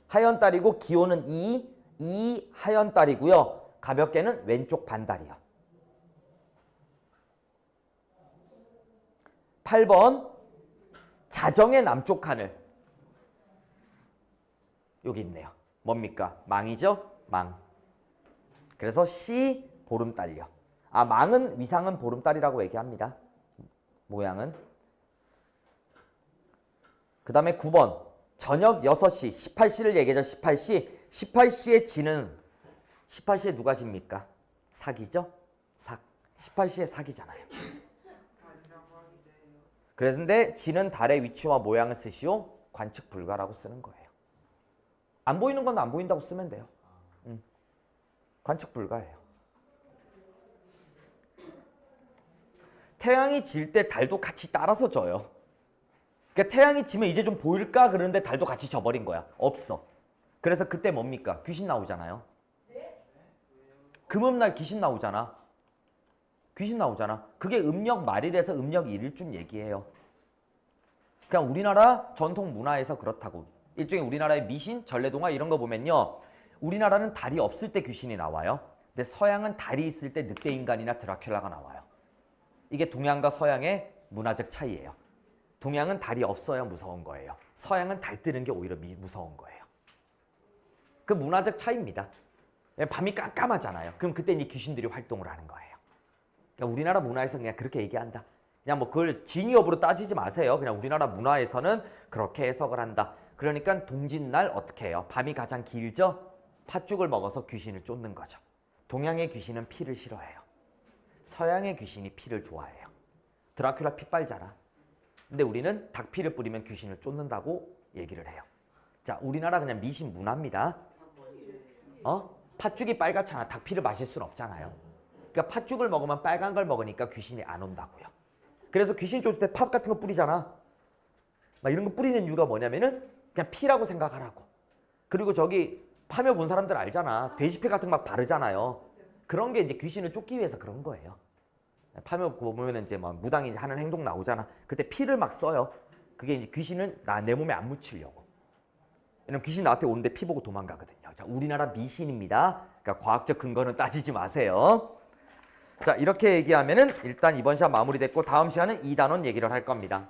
하연달이고 기호는 2 하연달이고요. 가볍게는 왼쪽 반달이요. 8번 자정의 남쪽 하늘. 여기 있네요. 뭡니까? 망이죠? 망. 그래서 C 보름달요. 망은 위상은 보름달이라고 얘기합니다. 모양은. 그 다음에 9번 저녁 6시 18시를 얘기하죠. 18시에 지는 18시에 누가 집니까? 삭이죠? 삭. 18시에 삭이잖아요. 그런데 지는 달의 위치와 모양을 쓰시오. 관측 불가라고 쓰는 거예요. 안 보이는 건 안 보인다고 쓰면 돼요. 관측 불가예요. 태양이 질 때 달도 같이 따라서 져요. 그러니까 태양이 지면 이제 좀 보일까 그러는데 달도 같이 져버린 거야. 없어. 그래서 그때 뭡니까? 귀신 나오잖아요. 금음날 귀신 나오잖아. 귀신 나오잖아. 그게 음력 말일에서 음력 일일쯤 얘기해요. 그냥 우리나라 전통 문화에서 그렇다고. 일종의 우리나라의 미신, 전래동화 이런 거 보면요. 우리나라는 달이 없을 때 귀신이 나와요. 근데 서양은 달이 있을 때 늑대인간이나 드라큘라가 나와요. 이게 동양과 서양의 문화적 차이예요. 동양은 달이 없어야 무서운 거예요. 서양은 달 뜨는 게 오히려 무서운 거예요. 그 문화적 차이입니다. 밤이 깜깜하잖아요. 그럼 그때 이제 귀신들이 활동을 하는 거예요. 그러니까 우리나라 문화에서 그냥 그렇게 얘기한다. 그냥 뭐 그걸 진위 여부로 따지지 마세요. 그냥 우리나라 문화에서는 그렇게 해석을 한다. 그러니까 동짓날 어떻게 해요? 밤이 가장 길죠? 팥죽을 먹어서 귀신을 쫓는 거죠. 동양의 귀신은 피를 싫어해요. 서양의 귀신이 피를 좋아해요. 드라큘라 피 빨잖아. 근데 우리는 닭피를 뿌리면 귀신을 쫓는다고 얘기를 해요. 자, 우리나라 그냥 미신 문화입니다. 팥죽이 빨갛잖아. 닭피를 마실 순 없잖아요. 그러니까 팥죽을 먹으면 빨간 걸 먹으니까 귀신이 안 온다고요. 그래서 귀신 쫓을 때 팥 같은 거 뿌리잖아. 막 이런 거 뿌리는 이유가 뭐냐면은 그냥 피라고 생각하라고. 그리고 저기 파묘 본 사람들 알잖아. 돼지피 같은 거 막 바르잖아요. 그런 게 이제 귀신을 쫓기 위해서 그런 거예요. 파묘 보면 이제 막 무당이 하는 행동 나오잖아. 그때 피를 막 써요. 그게 이제 귀신을 내 몸에 안 묻히려고. 왜냐면 귀신 나한테 오는데 피 보고 도망가거든요. 자, 우리나라 미신입니다. 그러니까 과학적 근거는 따지지 마세요. 자, 이렇게 얘기하면은 일단 이번 시간 마무리됐고 다음 시간은 2단원 얘기를 할 겁니다.